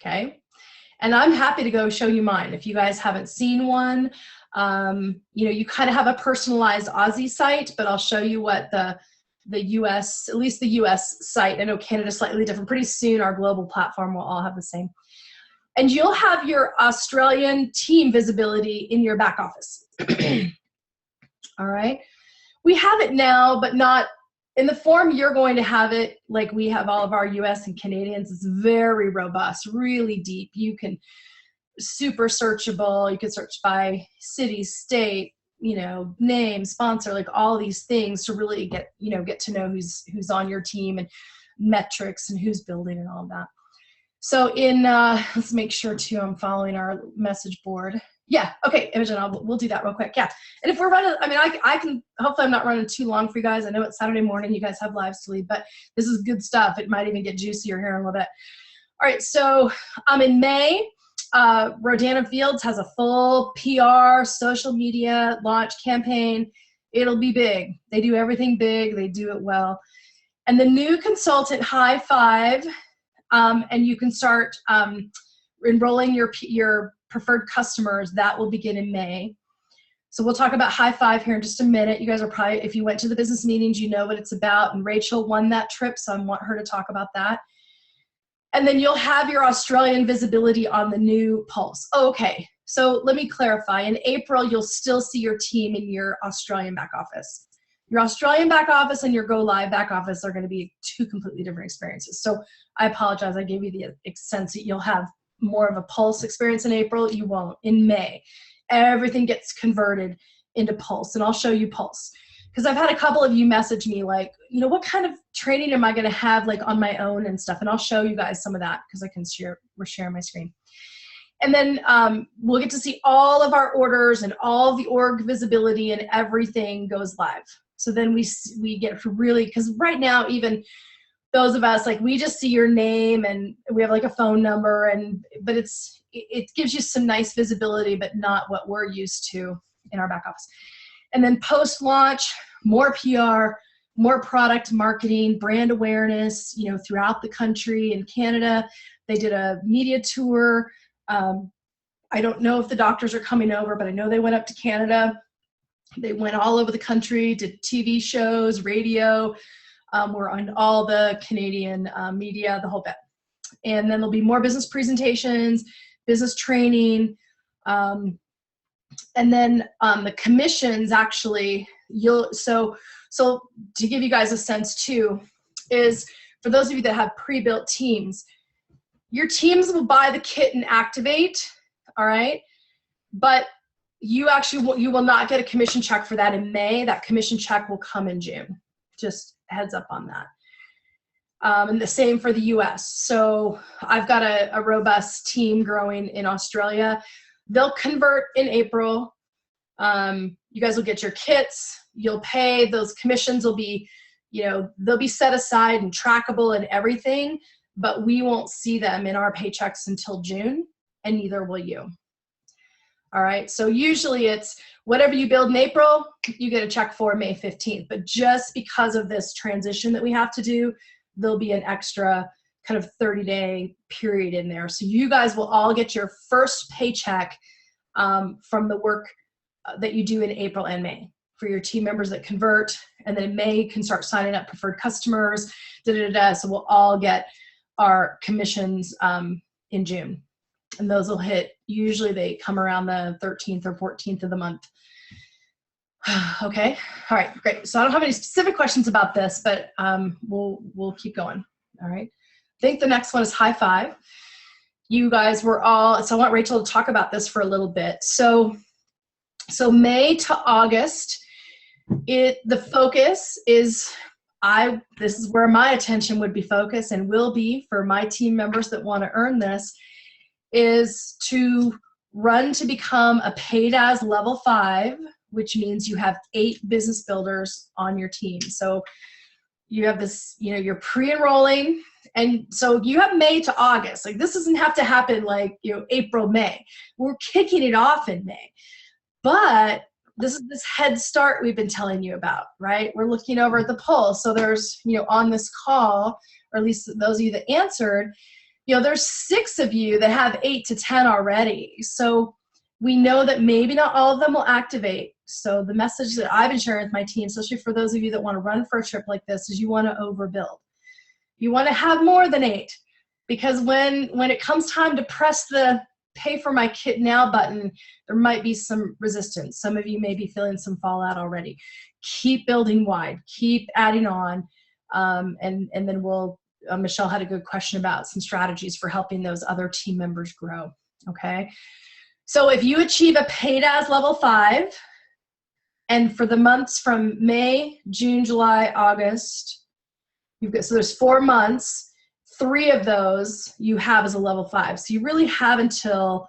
Okay? And I'm happy to go show you mine. If you guys haven't seen one, you know, you kind of have a personalized Aussie site, but I'll show you what the US, at least the US site. I know Canada's slightly different. Pretty soon our global platform will all have the same. And you'll have your Australian team visibility in your back office. All right. We have it now, but not in the form you're going to have it, like we have all of our US and Canadians. It's very robust, really deep. You can super searchable. You can search by city, state, you know, name, sponsor, like all these things to really get to know who's on your team and metrics and who's building and all of that. So in, let's make sure too, I'm following our message board. Yeah, okay, Imogen, we'll do that real quick. Yeah, and if we're running, I mean, I can, hopefully I'm not running too long for you guys. I know it's Saturday morning, you guys have lives to lead, but this is good stuff. It might even get juicier here in a little bit. All right, so in May, Rodana Fields has a full PR, social media launch campaign. It'll be big. They do everything big. They do it well. And the new consultant, High Five, and you can start enrolling your preferred customers. That will begin in May. So we'll talk about High Five here in just a minute. You guys are probably, if you went to the business meetings, you know what it's about. And Rachel won that trip, so I want her to talk about that. And then you'll have your Australian visibility on the new Pulse. Okay, so let me clarify. In April, you'll still see your team in your Australian back office. Your Australian back office and your Go Live back office are going to be two completely different experiences. So I apologize. I gave you the sense that you'll have more of a Pulse experience in April. You won't. In May, everything gets converted into Pulse, and I'll show you Pulse. Because I've had a couple of you message me like, you know, what kind of training am I going to have like on my own and stuff? And I'll show you guys some of that because I can share, we're sharing my screen. And then we'll get to see all of our orders and all the org visibility, and everything goes live. So then we get to really, because right now, even those of us, like, we just see your name and we have like a phone number, but it gives you some nice visibility, but not what we're used to in our back office. And then post-launch, more PR, more product marketing, brand awareness, you know, throughout the country. In Canada, they did a media tour. I don't know if the doctors are coming over, but I know they went up to Canada. They went all over the country, did TV shows, radio. We're on all the Canadian media, the whole bit. And then there'll be more business presentations, business training. And then the commissions, actually, so to give you guys a sense too, is for those of you that have pre-built teams, your teams will buy the kit and activate, all right? But you will not get a commission check for that in May. That commission check will come in June. Just heads up on that. And the same for the US. So I've got a robust team growing in Australia. They'll convert in April. You guys will get your kits. You'll pay. Those commissions will be, you know, they'll be set aside and trackable and everything, but we won't see them in our paychecks until June, and neither will you. All right, so usually it's whatever you build in April, you get a check for May 15th. But just because of this transition that we have to do, there'll be an extra kind of 30-day period in there. So you guys will all get your first paycheck from the work that you do in April and May for your team members that convert. And then in May, you can start signing up preferred customers, So we'll all get our commissions in June. And those will hit, usually they come around the 13th or 14th of the month. Okay, all right, great. So I don't have any specific questions about this, but we'll keep going, all right? I think the next one is High Five. You guys were all, so I want Rachel to talk about this for a little bit. So May to August, the focus is, this is where my attention would be focused and will be for my team members that want to earn this, is to run to become a paid as level 5, which means you have 8 business builders on your team. So you have this, you know, you're pre-enrolling, and so you have May to August. Like, this doesn't have to happen like, you know, April, May. We're kicking it off in May. But this is this head start we've been telling you about, right? We're looking over at the Pulse. So there's, you know, on this call, or at least those of you that answered, you know, there's 6 of you that have 8 to 10 already. So we know that maybe not all of them will activate. So the message that I've been sharing with my team, especially for those of you that want to run for a trip like this, is you want to overbuild. You want to have more than 8. because when it comes time to press the pay for my kit now button, there might be some resistance. Some of you may be feeling some fallout already. Keep building wide, keep adding on. And then Michelle had a good question about some strategies for helping those other team members grow. Okay. So if you achieve a paid as level 5, and for the months from May, June, July, August, so there's 4 months. 3 of those you have as a level 5. So you really have until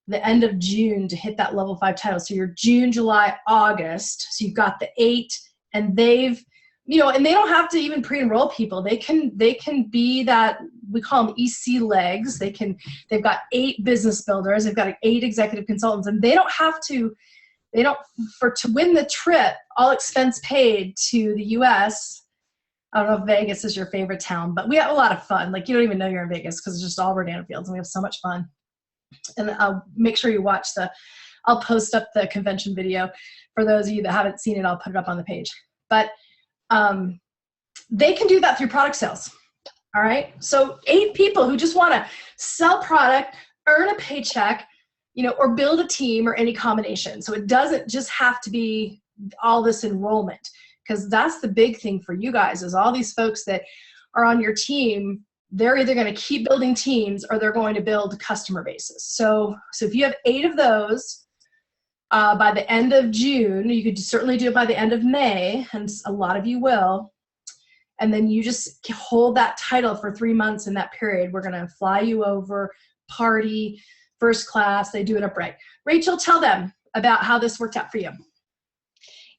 the end of June to hit that level 5 title. So you're June, July, August. So you've got the 8, and they've, and they don't have to even pre-enroll people. They can be that, we call them EC legs. They've got 8 business builders. They've got 8 executive consultants, and to win the trip, all expense paid to the US. I don't know if Vegas is your favorite town, but we have a lot of fun. Like, you don't even know you're in Vegas because it's just all Rodano Fields, and we have so much fun. And I'll make sure you watch I'll post up the convention video. For those of you that haven't seen it, I'll put it up on the page. But they can do that through product sales. All right. So 8 people who just want to sell product, earn a paycheck, or build a team, or any combination. So it doesn't just have to be all this enrollment, because that's the big thing for you guys, is all these folks that are on your team, they're either going to keep building teams or they're going to build customer bases. So if you have 8 of those by the end of June, you could certainly do it by the end of May, and a lot of you will. And then you just hold that title for 3 months in that period. We're going to fly you over, party, first class. They do it up right. Rachel, tell them about how this worked out for you.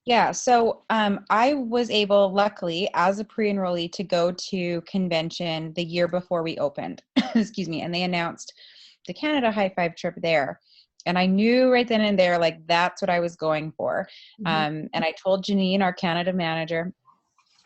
Yeah, so I was able, luckily, as a pre-enrollee, to go to convention the year before we opened. Excuse me. And they announced the Canada High Five trip there. And I knew right then and there, like, that's what I was going for. Mm-hmm. And I told Janine, our Canada manager,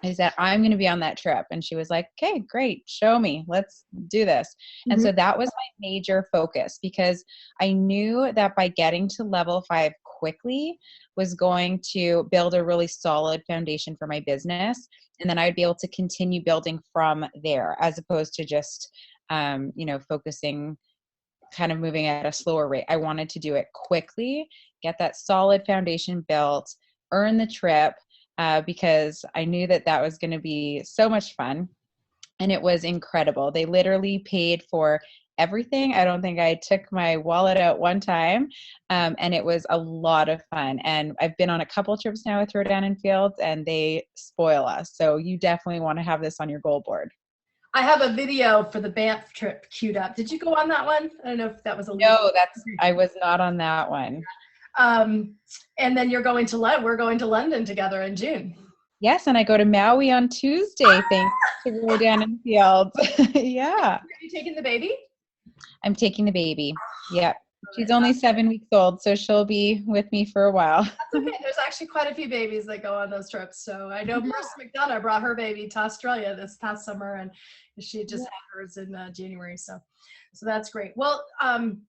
I said, I'm going to be on that trip. And she was like, okay, great. Show me. Let's do this. Mm-hmm. And so that was my major focus, because I knew that by getting to level 5 quickly was going to build a really solid foundation for my business. And then I'd be able to continue building from there, as opposed to just, focusing, kind of moving at a slower rate. I wanted to do it quickly, get that solid foundation built, earn the trip, because I knew that was going to be so much fun. And it was incredible. They literally paid for everything. I don't think I took my wallet out one time. And it was a lot of fun. And I've been on a couple trips now with Rodano Fields, and they spoil us. So you definitely want to have this on your goal board. I have a video for the Banff trip queued up. Did you go on that one? I don't know if that was I was not on that one. And then we're going to London together in June. Yes, and I go to Maui on Tuesday, thanks to Rodano Fields. Yeah. Are you taking the baby? I'm taking the baby. Yeah. She's only 7 weeks old, so she'll be with me for a while. That's okay. There's actually quite a few babies that go on those trips. So I know Marissa McDonough brought her baby to Australia this past summer, and she just had hers in January. So that's great. Well,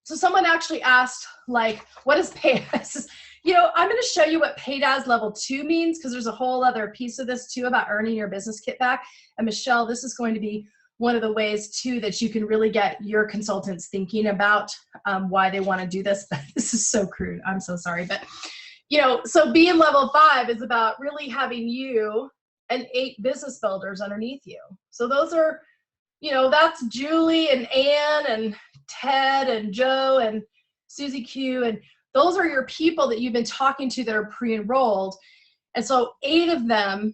so someone actually asked, like, what is paid as? I'm going to show you what paid as level 2 means, because there's a whole other piece of this too about earning your business kit back. And Michelle, this is going to be one of the ways too that you can really get your consultants thinking about why they want to do this. This is so crude. I'm so sorry. But, so being level 5 is about really having you and 8 business builders underneath you. So those are, that's Julie and Ann and Ted and Joe and Susie Q. And those are your people that you've been talking to that are pre-enrolled. And so 8 of them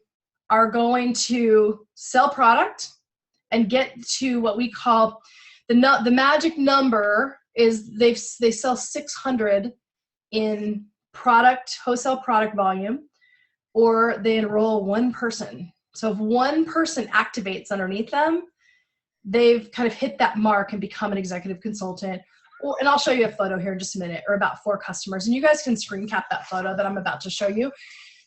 are going to sell product and get to what we call the magic number is they sell 600 in wholesale product volume, or they enroll 1 person. So if 1 person activates underneath them, they've kind of hit that mark and become an executive consultant. And I'll show you a photo here in just a minute, or about 4 customers. And you guys can screen cap that photo that I'm about to show you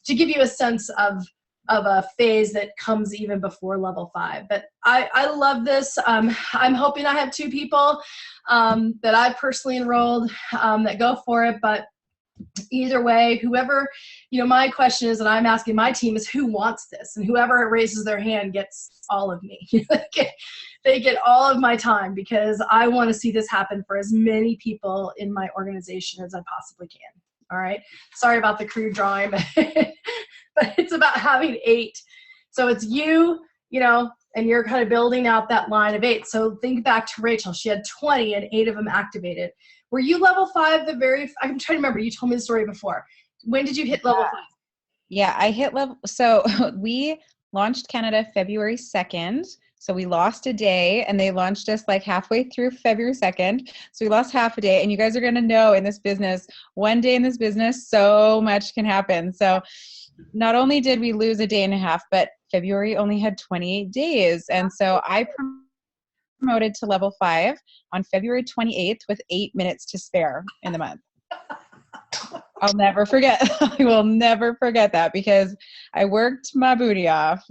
to give you a sense of a phase that comes even before level 5. But I love this. I'm hoping I have 2 people that I personally enrolled that go for it. But Either way, whoever, my question is, and I'm asking my team, is who wants this? And whoever raises their hand gets all of me. They get all of my time, because I want to see this happen for as many people in my organization as I possibly can. All right. Sorry about the crude drawing, but it's about having 8. So it's you, and you're kind of building out that line of 8. So think back to Rachel. She had 20 and 8 of them activated. Were you level 5 I'm trying to remember. You told me the story before. When did you hit level 5? Yeah, I hit level. So we launched Canada February 2nd. So we lost a day, and they launched us like halfway through February 2nd. So we lost half a day, and you guys are going to know in this business, one day in this business, so much can happen. So not only did we lose a day and a half, but February only had 28 days. And so I promoted to level 5 on February 28th with 8 minutes to spare in the month. I'll never forget. I will never forget that, because I worked my booty off.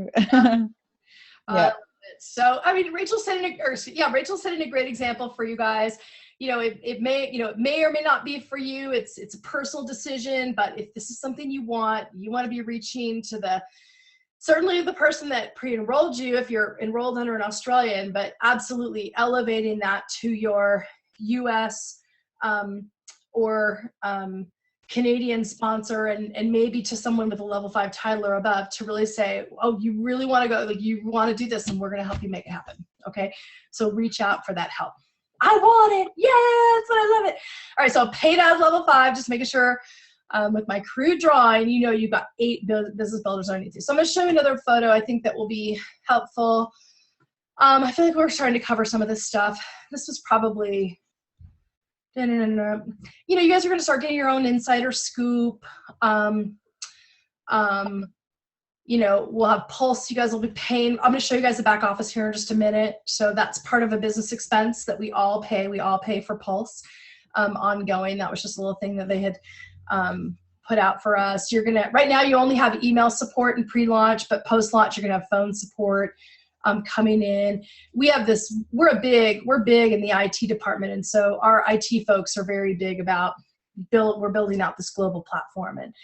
Yeah. So, I mean, Rachel set in a great example for you guys. It may or may not be for you. It's a personal decision, but if this is something you want to be reaching to certainly the person that pre-enrolled you, if you're enrolled under an Australian, but absolutely elevating that to your US or Canadian sponsor, and maybe to someone with a level 5 title or above, to really say, oh, you really want to go, like, you want to do this, and we're going to help you make it happen. Okay. So reach out for that help. I want it. Yes. I love it. All right. So paid as level 5, just making sure with my crude drawing, you've got 8 business builders underneath you. So I'm going to show you another photo. I think that will be helpful. I feel like we're starting to cover some of this stuff. This was probably, you guys are going to start getting your own insider scoop. We'll have Pulse. You guys will be paying. I'm going to show you guys the back office here in just a minute. So that's part of a business expense that we all pay. We all pay for Pulse ongoing. That was just a little thing that they had put out for us. Right now you only have email support and pre-launch, but post-launch you're going to have phone support coming in. We're big in the IT department. And so our IT folks are very big about we're building out this global platform, and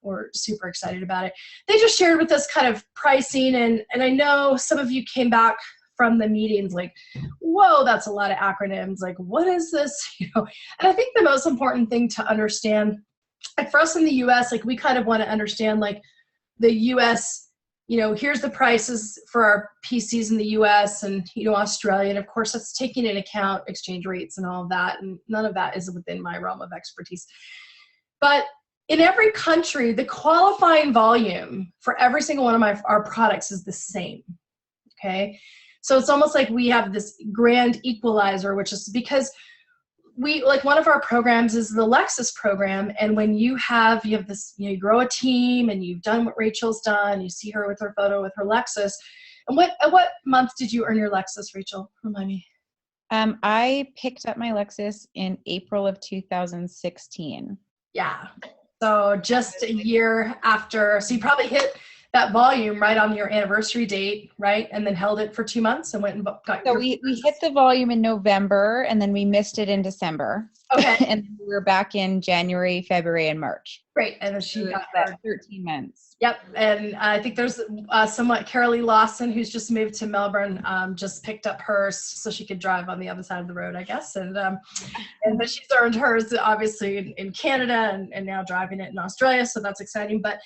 we're super excited about it. They just shared with us kind of pricing, and I know some of you came back from the meetings like, whoa, that's a lot of acronyms. Like, what is this? And I think the most important thing to understand, like for us in the US, like we kind of want to understand like the US, here's the prices for our PCs in the US and, Australia. And of course that's taking into account exchange rates and all of that. And none of that is within my realm of expertise. But in every country, the qualifying volume for every single one of our products is the same. Okay. So it's almost like we have this grand equalizer, which is because one of our programs is the Lexus program. And when you have this, you grow a team and you've done what Rachel's done, you see her with her photo with her Lexus. And what month did you earn your Lexus, Rachel? Remind me. I picked up my Lexus in April of 2016. Yeah. So just a year after, so you probably hit that volume right on your anniversary date, right? And then held it for 2 months and went and got So we hit the volume in November, and then we missed it in December. Okay. And we were back in January, February, and March. Great. And she got that 13 months. Yep. And I think there's somewhat Carolee Lawson, who's just moved to Melbourne, just picked up hers so she could drive on the other side of the road, I guess. And but she's earned hers obviously in Canada and now driving it in Australia. So that's exciting. But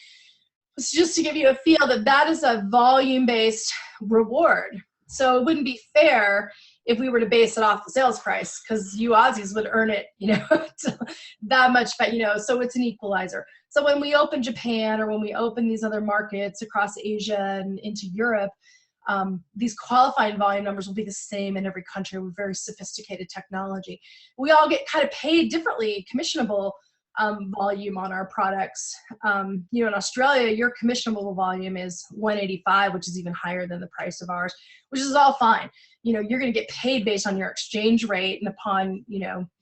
it's just to give you a feel that is a volume-based reward. So it wouldn't be fair if we were to base it off the sales price, because you Aussies would earn it, that much, but so it's an equalizer. So when we open Japan or when we open these other markets across Asia and into Europe, these qualifying volume numbers will be the same in every country with very sophisticated technology. We all get kind of paid differently, commissionable volume on our products. In Australia, your commissionable volume is 185, which is even higher than the price of ours, which is all fine. You're going to get paid based on your exchange rate and upon,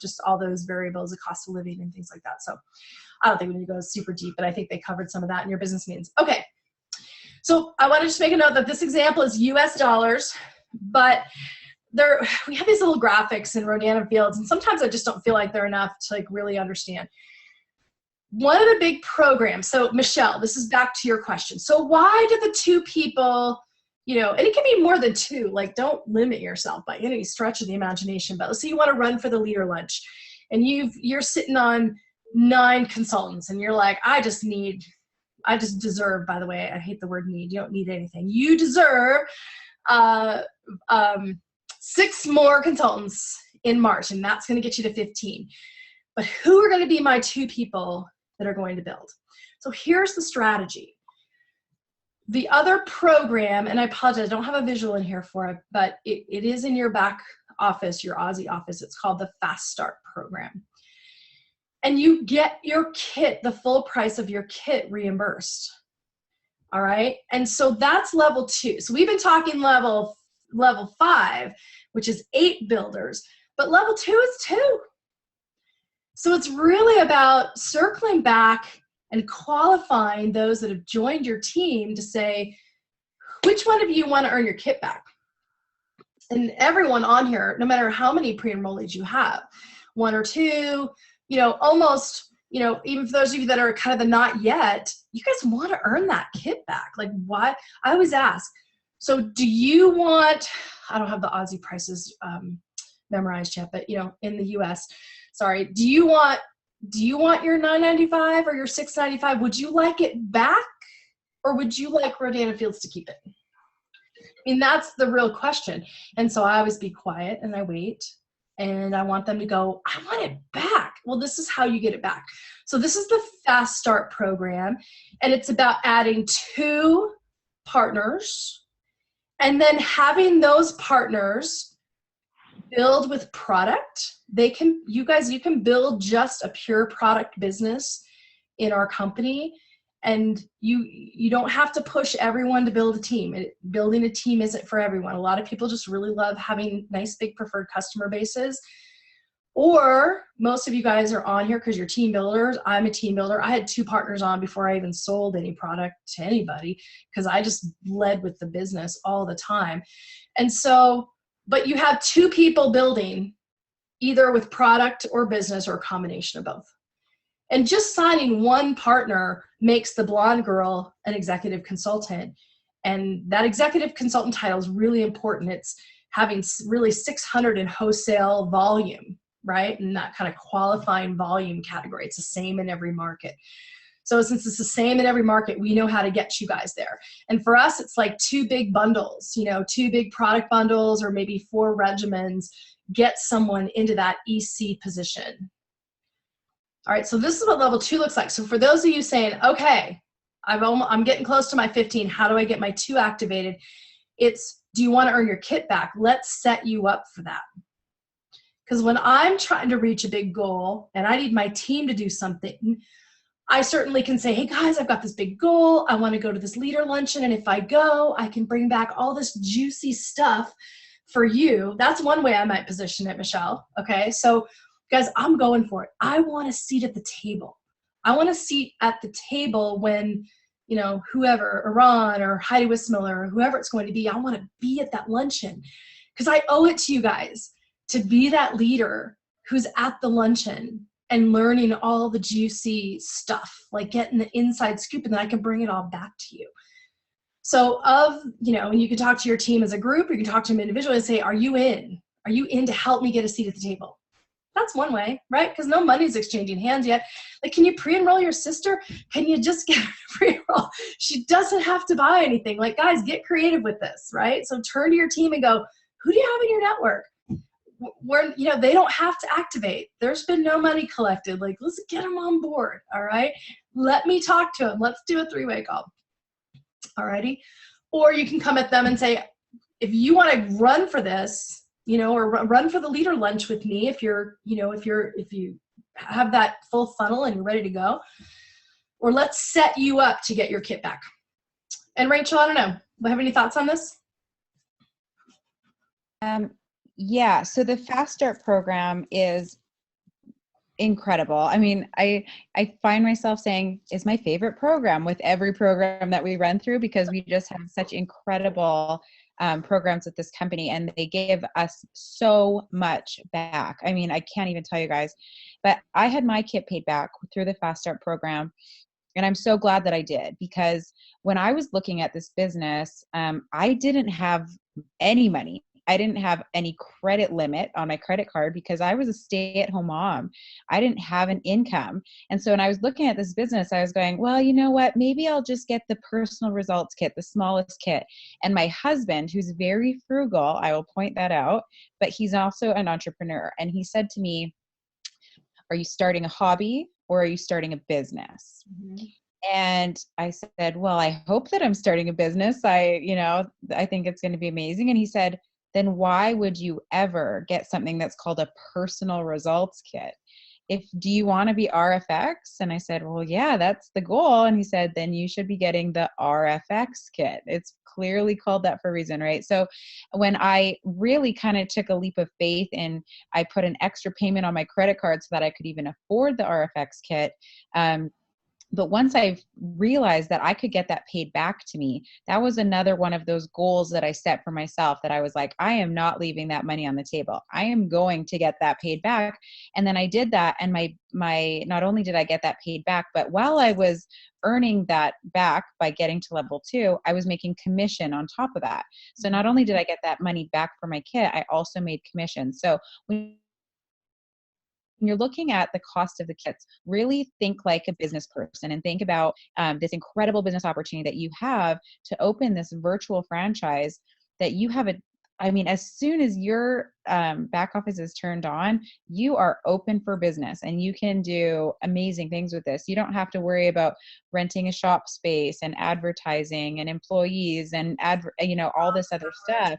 just all those variables, the cost of living and things like that. So I don't think we need to go super deep, but I think they covered some of that in your business meetings. Okay. So I want to just make a note that this example is US dollars, but we have these little graphics in Rodan and Fields, and sometimes I just don't feel like they're enough to really understand. one of the big programs, so Michelle, this is back to your question. So why do the two people, you know, and it can be more than two, like don't limit yourself by any stretch of the imagination, but let's say you want to run for the leader lunch and you're sitting on 9 consultants and you're like, I just deserve, by the way, I hate the word need, you don't need anything. You deserve 6 more consultants in March, and that's going to get you to 15. But who are going to be my 2 people that are going to build? So here's the strategy. The other program, and I apologize, I don't have a visual in here for it, but it is in your back office, your Aussie office. It's called the Fast Start program. And you get your kit, the full price of your kit reimbursed. All right. And so that's level 2. So we've been talking level 5, which is 8 builders, but level 2 is 2. So it's really about circling back and qualifying those that have joined your team to say, which one of you want to earn your kit back? And everyone on here, no matter how many pre-enrollees you have, 1 or 2, you know, almost, you know, even for those of you that are kind of the not yet, you guys want to earn that kit back. Like, why? I always ask, so do you want, I don't have the Aussie prices memorized yet, but, you know, in the US, sorry, do you want your $9.95 or your $6.95? Would you like it back, or would you like Rodana Fields to keep it? I mean, that's the real question. And so I always be quiet and I wait, and I want them to go, I want it back. Well, this is how you get it back. So this is the Fast Start program, and it's about adding 2 partners and then having those partners build with product. You can build just a pure product business in our company, and you don't have to push everyone to build a team. Building a team isn't for everyone. A lot of people just really love having nice big preferred customer bases, or most of you guys are on here because you're team builders. I'm a team builder. I had 2 partners on before I even sold any product to anybody because I just led with the business all the time. And so, but you have 2 people building either with product or business or a combination of both. And just signing 1 partner makes the blonde girl an executive consultant. And that executive consultant title is really important. It's having really 600 in wholesale volume, right? And that kind of qualifying volume category. It's the same in every market. So since it's the same in every market, we know how to get you guys there. And for us, it's like 2 big bundles, you know, 2 big product bundles, or maybe 4 regimens, get someone into that EC position. All right, so this is what level 2 looks like. So for those of you saying, okay, I'm getting close to my 15, how do I get my 2 activated? It's, do you want to earn your kit back? Let's set you up for that. Because when I'm trying to reach a big goal and I need my team to do something, I certainly can say, hey guys, I've got this big goal. I want to go to this leader luncheon. And if I go, I can bring back all this juicy stuff for you. That's one way I might position it, Michelle. Okay, so guys, I'm going for it. I want a seat at the table. I want a seat at the table when, you know, whoever, Iran or Heidi Wismiller or whoever it's going to be, I want to be at that luncheon because I owe it to you guys to be that leader who's at the luncheon and learning all the juicy stuff, like getting the inside scoop, and then I can bring it all back to you. So you know, and you can talk to your team as a group, or you can talk to them individually and say, are you in? Are you in to help me get a seat at the table? That's one way, right? Because no money's exchanging hands yet. Like, can you pre-enroll your sister? Can you just get her to pre-enroll? She doesn't have to buy anything. Like, guys, get creative with this, right? So turn to your team and go, who do you have in your network? Where, you know, they don't have to activate. There's been no money collected. Like, let's get them on board, all right? Let me talk to them. Let's do a 3-way call, all righty? Or you can come at them and say, if you want to run for this, you know, or run for the leader lunch with me, if you're, you know, if you have that full funnel and you're ready to go, or let's set you up to get your kit back. And Rachel, I don't know, do you have any thoughts on this? Yeah, so the Fast Start program is incredible. I mean, I find myself saying it's my favorite program with every program that we run through, because we just have such incredible programs with this company, and they give us so much back. I mean, I can't even tell you guys, but I had my kit paid back through the Fast Start program. And I'm so glad that I did, because when I was looking at this business, I didn't have any money. I didn't have any credit limit on my credit card because I was a stay-at-home mom. I didn't have an income. And so when I was looking at this business, I was going, well, you know what? Maybe I'll just get the personal results kit, the smallest kit. And my husband, who's very frugal, I will point that out, but he's also an entrepreneur. And he said to me, are you starting a hobby or are you starting a business? Mm-hmm. And I said, well, I hope that I'm starting a business. I think it's going to be amazing. And he said, then why would you ever get something that's called a personal results kit? Do you want to be RFX? And I said, well, yeah, that's the goal. And he said, then you should be getting the RFX kit. It's clearly called that for a reason, right? So when I really kind of took a leap of faith and I put an extra payment on my credit card so that I could even afford the RFX kit, but once I realized that I could get that paid back to me, that was another one of those goals that I set for myself, that I was like, I am not leaving that money on the table. I am going to get that paid back. And then I did that. And not only did I get that paid back, but while I was earning that back by getting to level 2, I was making commission on top of that. So not only did I get that money back for my kit, I also made commission. So when you're looking at the cost of the kits, really think like a business person and think about this incredible business opportunity that you have to open this virtual franchise that you have as soon as your back office is turned on, you are open for business and you can do amazing things with this. You don't have to worry about renting a shop space and advertising and employees and all this other stuff.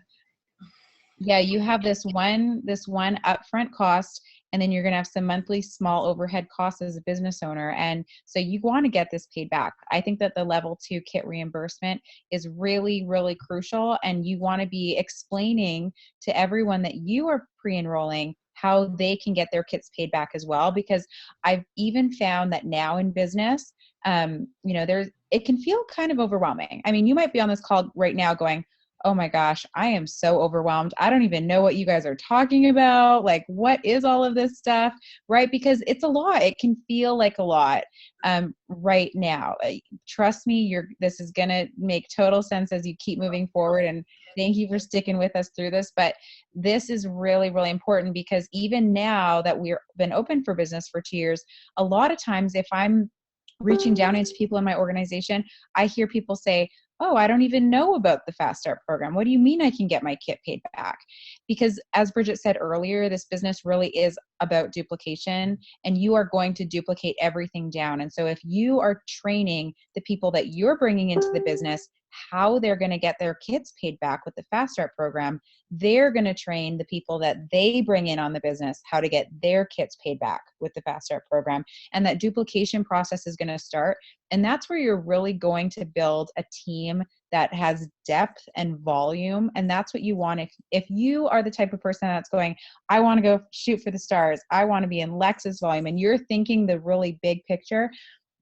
Yeah, you have this one upfront cost, and then you're going to have some monthly small overhead costs as a business owner. And so you want to get this paid back. I think that the level 2 kit reimbursement is really, really crucial. And you want to be explaining to everyone that you are pre-enrolling how they can get their kits paid back as well. Because I've even found that now in business, it can feel kind of overwhelming. I mean, you might be on this call right now going, oh my gosh, I am so overwhelmed. I don't even know what you guys are talking about. Like, what is all of this stuff, right? Because it's a lot. It can feel like a lot right now. Trust me, this is going to make total sense as you keep moving forward. And thank you for sticking with us through this. But this is really, really important, because even now that we've been open for business for 2 years, a lot of times if I'm reaching down into people in my organization, I hear people say, oh, I don't even know about the Fast Start program. What do you mean I can get my kit paid back? Because as Bridget said earlier, this business really is about duplication, and you are going to duplicate everything down. And so if you are training the people that you're bringing into the business how they're going to get their kits paid back with the Fast Start program, they're going to train the people that they bring in on the business how to get their kits paid back with the Fast Start program. And that duplication process is going to start. And that's where you're really going to build a team that has depth and volume. And that's what you want. If you are the type of person that's going, I want to go shoot for the stars, I want to be in Lex's volume, and you're thinking the really big picture,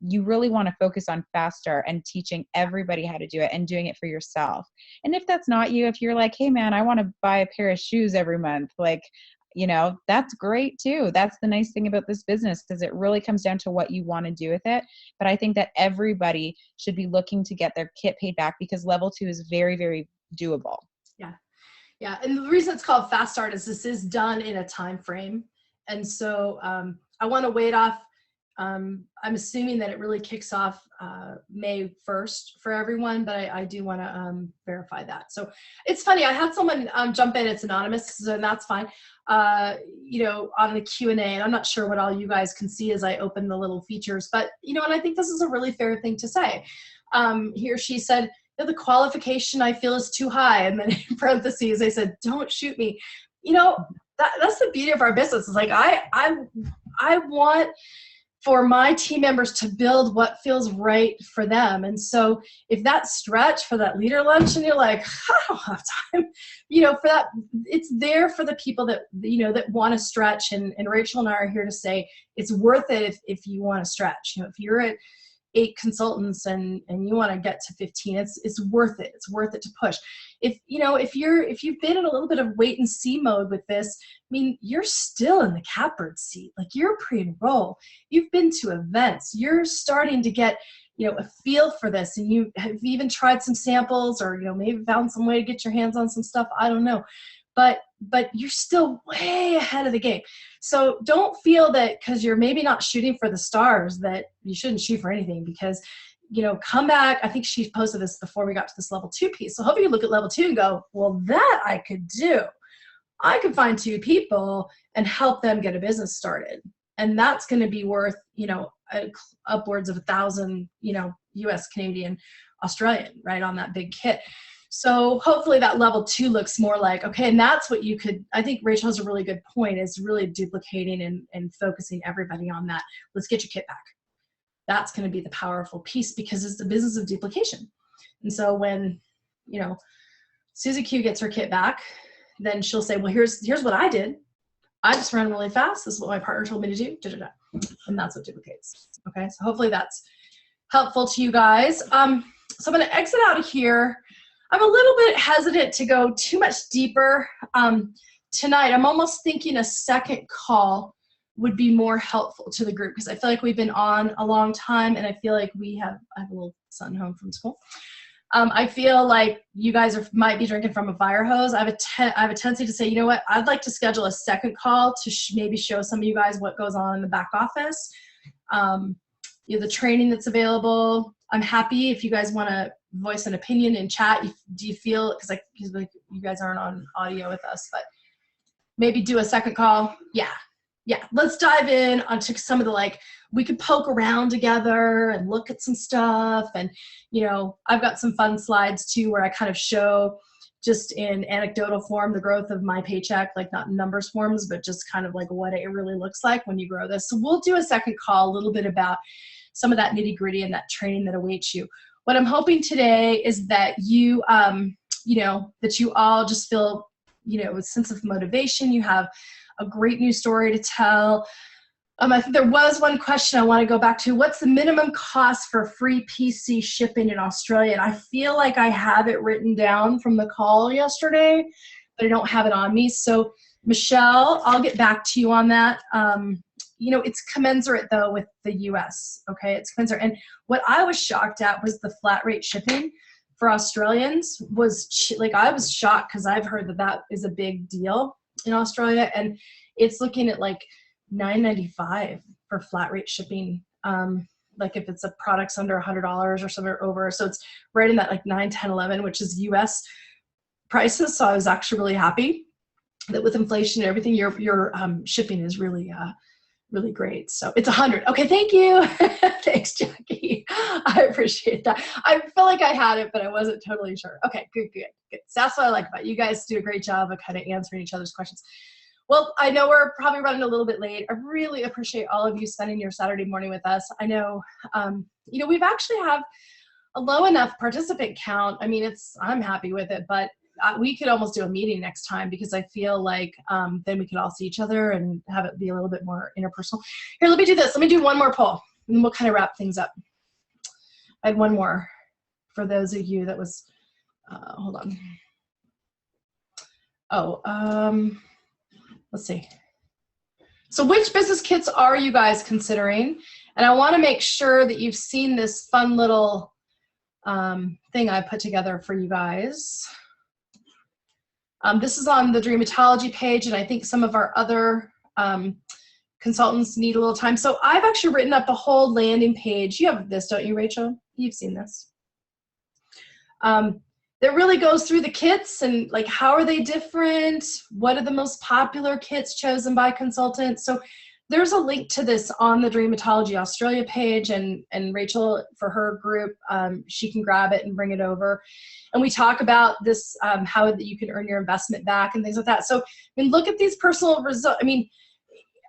you really want to focus on Fast Start and teaching everybody how to do it and doing it for yourself. And if that's not you, if you're like, hey man, I want to buy a pair of shoes every month, that's great too. That's the nice thing about this business, because it really comes down to what you want to do with it. But I think that everybody should be looking to get their kit paid back, because level 2 is very, very doable. Yeah. Yeah. And the reason it's called Fast Start is this is done in a time frame. And so I want to wait off. I'm assuming that it really kicks off May 1st for everyone, but I do want to verify that. So it's funny. I had someone jump in. It's anonymous, so that's fine. On the Q&A, and I'm not sure what all you guys can see as I open the little features, but and I think this is a really fair thing to say. He or she said, the qualification I feel is too high, and then in parentheses they said, don't shoot me. That's the beauty of our business. It's like I want for my team members to build what feels right for them. And so if that stretch for that leader lunch and you're like, I don't have time, for that, it's there for the people that, that want to stretch. And Rachel and I are here to say it's worth it if you want to stretch. If you're at 8 consultants and you want to get to 15, it's worth it. It's worth it to push. If you've been in a little bit of wait and see mode with this, I mean, you're still in the catbird seat. Like, you're pre-enroll. You've been to events. You're starting to get, a feel for this, and you have even tried some samples, or, maybe found some way to get your hands on some stuff. I don't know. But you're still way ahead of the game. So don't feel that because you're maybe not shooting for the stars that you shouldn't shoot for anything, because, come back. I think she posted this before we got to this level 2 piece. So hopefully you look at level 2 and go, well, that I could do. I could find 2 people and help them get a business started. And that's going to be worth, upwards of 1,000, US, Canadian, Australian, right, on that big kit. So hopefully that level 2 looks more like, okay, and that's what you could, I think Rachel has a really good point, is really duplicating and focusing everybody on that. Let's get your kit back. That's going to be the powerful piece, because it's the business of duplication. And so when, Susie Q gets her kit back, then she'll say, well, here's what I did. I just ran really fast. This is what my partner told me to do. Da, da, da. And that's what duplicates. Okay, so hopefully that's helpful to you guys. So I'm going to exit out of here. I'm a little bit hesitant to go too much deeper tonight. I'm almost thinking a second call would be more helpful to the group, because I feel like we've been on a long time, and I feel like I have a little son home from school. I feel like you guys might be drinking from a fire hose. I have a tendency to say, you know what, I'd like to schedule a second call to maybe show some of you guys what goes on in the back office. The training that's available. I'm happy if you guys want to voice an opinion in chat. Do you feel, because you guys aren't on audio with us, but maybe do a second call? Yeah, let's dive in onto some of the, we could poke around together and look at some stuff. And, I've got some fun slides too, where I kind of show just in anecdotal form the growth of my paycheck, not in numbers forms, but just kind of what it really looks like when you grow this. So we'll do a second call, a little bit about some of that nitty gritty and that training that awaits you. What I'm hoping today is that you, that you all just feel, a sense of motivation. You have a great new story to tell. I think there was one question I want to go back to. What's the minimum cost for free PC shipping in Australia? And I feel like I have it written down from the call yesterday, but I don't have it on me. So Michelle, I'll get back to you on that. It's commensurate though with the US, okay? It's commensurate. And what I was shocked at was the flat rate shipping for Australians I was shocked, because I've heard that is a big deal in Australia, and it's looking at $9.95 for flat rate shipping. If it's a product's under $100 or somewhere over. So it's right in that 9, 10, 11, which is US prices. So I was actually really happy that with inflation and everything, your shipping is really, really great. So it's 100. Okay, thank you. Thanks, Jackie. I appreciate that. I feel like I had it, but I wasn't totally sure. Okay, good. So that's what I like about it. You guys do a great job of kind of answering each other's questions. Well, I know we're probably running a little bit late. I really appreciate all of you spending your Saturday morning with us. I know, we've actually have a low enough participant count. I mean, I'm happy with it, but we could almost do a meeting next time, because I feel like then we could all see each other and have it be a little bit more interpersonal. Here, let me do this. Let me do one more poll, and we'll kind of wrap things up. I had one more for those of you that was, hold on. Let's see. So which business kits are you guys considering? And I want to make sure that you've seen this fun little thing I put together for you guys. This is on the Dreamatology page, and I think some of our other consultants need a little time. So I've actually written up a whole landing page. You have this, don't you, Rachel? You've seen this. That really goes through the kits and how are they different? What are the most popular kits chosen by consultants? So there's a link to this on the Dreamatology Australia page, and Rachel, for her group, she can grab it and bring it over. And we talk about this, how that you can earn your investment back and things like that. So look at these personal results.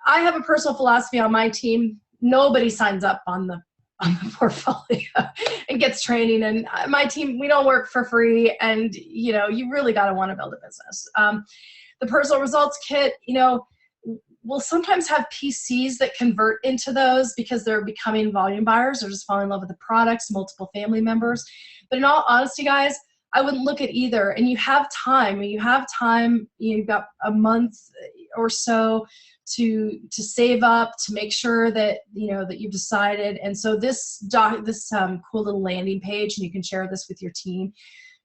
I have a personal philosophy on my team. Nobody signs up on the portfolio and gets training, and my team, we don't work for free, and you really got to want to build a business. The personal results kit, we'll sometimes have PCs that convert into those because they're becoming volume buyers or just falling in love with the products, multiple family members. But in all honesty, guys, I wouldn't look at either. And you have time. When you have time, you've got a month or so to save up, to make sure that that you've decided. And so this cool little landing page, and you can share this with your team.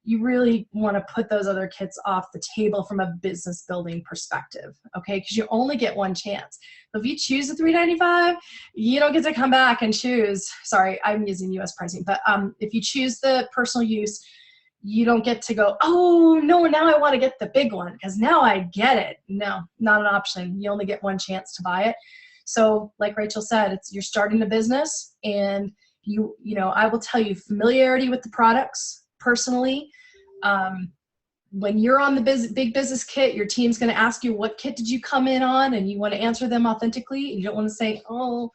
You really want to put those other kits off the table from a business building perspective, okay? Because you only get one chance. If you choose the $395, you don't get to come back and choose. Sorry, I'm using US pricing, but if you choose the personal use, you don't get to go, oh no, now I want to get the big one because now I get it. No, not an option. You only get one chance to buy it. So like Rachel said, you're starting a business, and I will tell you, familiarity with the products personally. When you're on the big business kit, your team's going to ask you, what kit did you come in on? And you want to answer them authentically. You don't want to say, oh,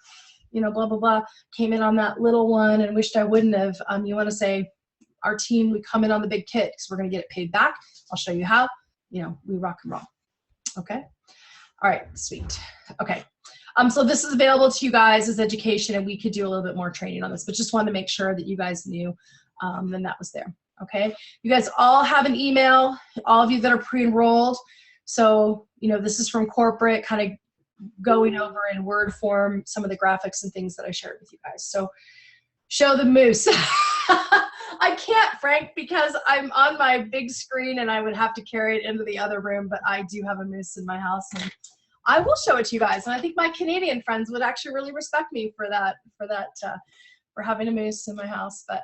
blah, blah, blah, came in on that little one and wished I wouldn't have. You want to say, our team, we come in on the big kit because we're going to get it paid back. I'll show you how. We rock and roll. Okay. All right. Sweet. Okay. So this is available to you guys as education, and we could do a little bit more training on this, but just wanted to make sure that you guys knew, and that was there. Okay. You guys all have an email, all of you that are pre-enrolled. So, this is from corporate, kind of going over in Word form some of the graphics and things that I shared with you guys. So show the moose. I can't, Frank, because I'm on my big screen and I would have to carry it into the other room, but I do have a moose in my house, and I will show it to you guys. And I think my Canadian friends would actually really respect me for that, for having a moose in my house. But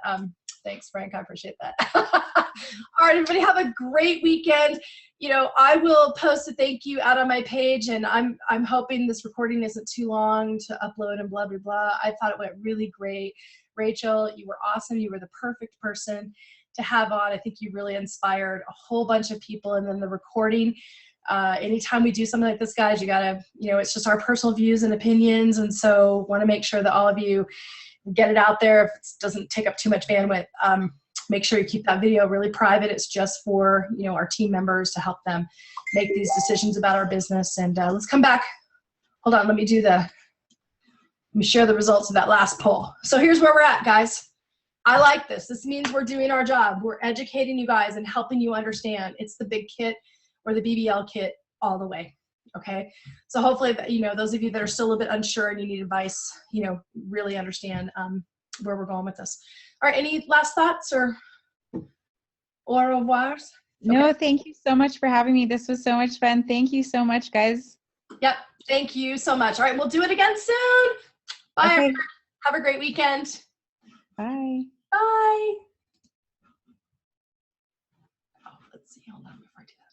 thanks, Frank. I appreciate that. All right, everybody, have a great weekend. I will post a thank you out on my page, and I'm hoping this recording isn't too long to upload and blah, blah, blah. I thought it went really great. Rachel, you were awesome. You were the perfect person to have on. I think you really inspired a whole bunch of people. And then the recording, anytime we do something like this, guys, you gotta, it's just our personal views and opinions. And so want to make sure that all of you get it out there. If it doesn't take up too much bandwidth, make sure you keep that video really private. It's just for, our team members to help them make these decisions about our business. And let's come back. Hold on. Let me share the results of that last poll. So here's where we're at, guys. I like this. This means we're doing our job. We're educating you guys and helping you understand. It's the big kit or the BBL kit all the way. Okay. So hopefully, those of you that are still a little bit unsure and you need advice, really understand where we're going with this. All right. Any last thoughts or au revoir? Okay. No, thank you so much for having me. This was so much fun. Thank you so much, guys. Yep. Thank you so much. All right. We'll do it again soon. Bye. Okay. Everyone. Have a great weekend. Bye. Bye. Oh, let's see. Hold on before I do that.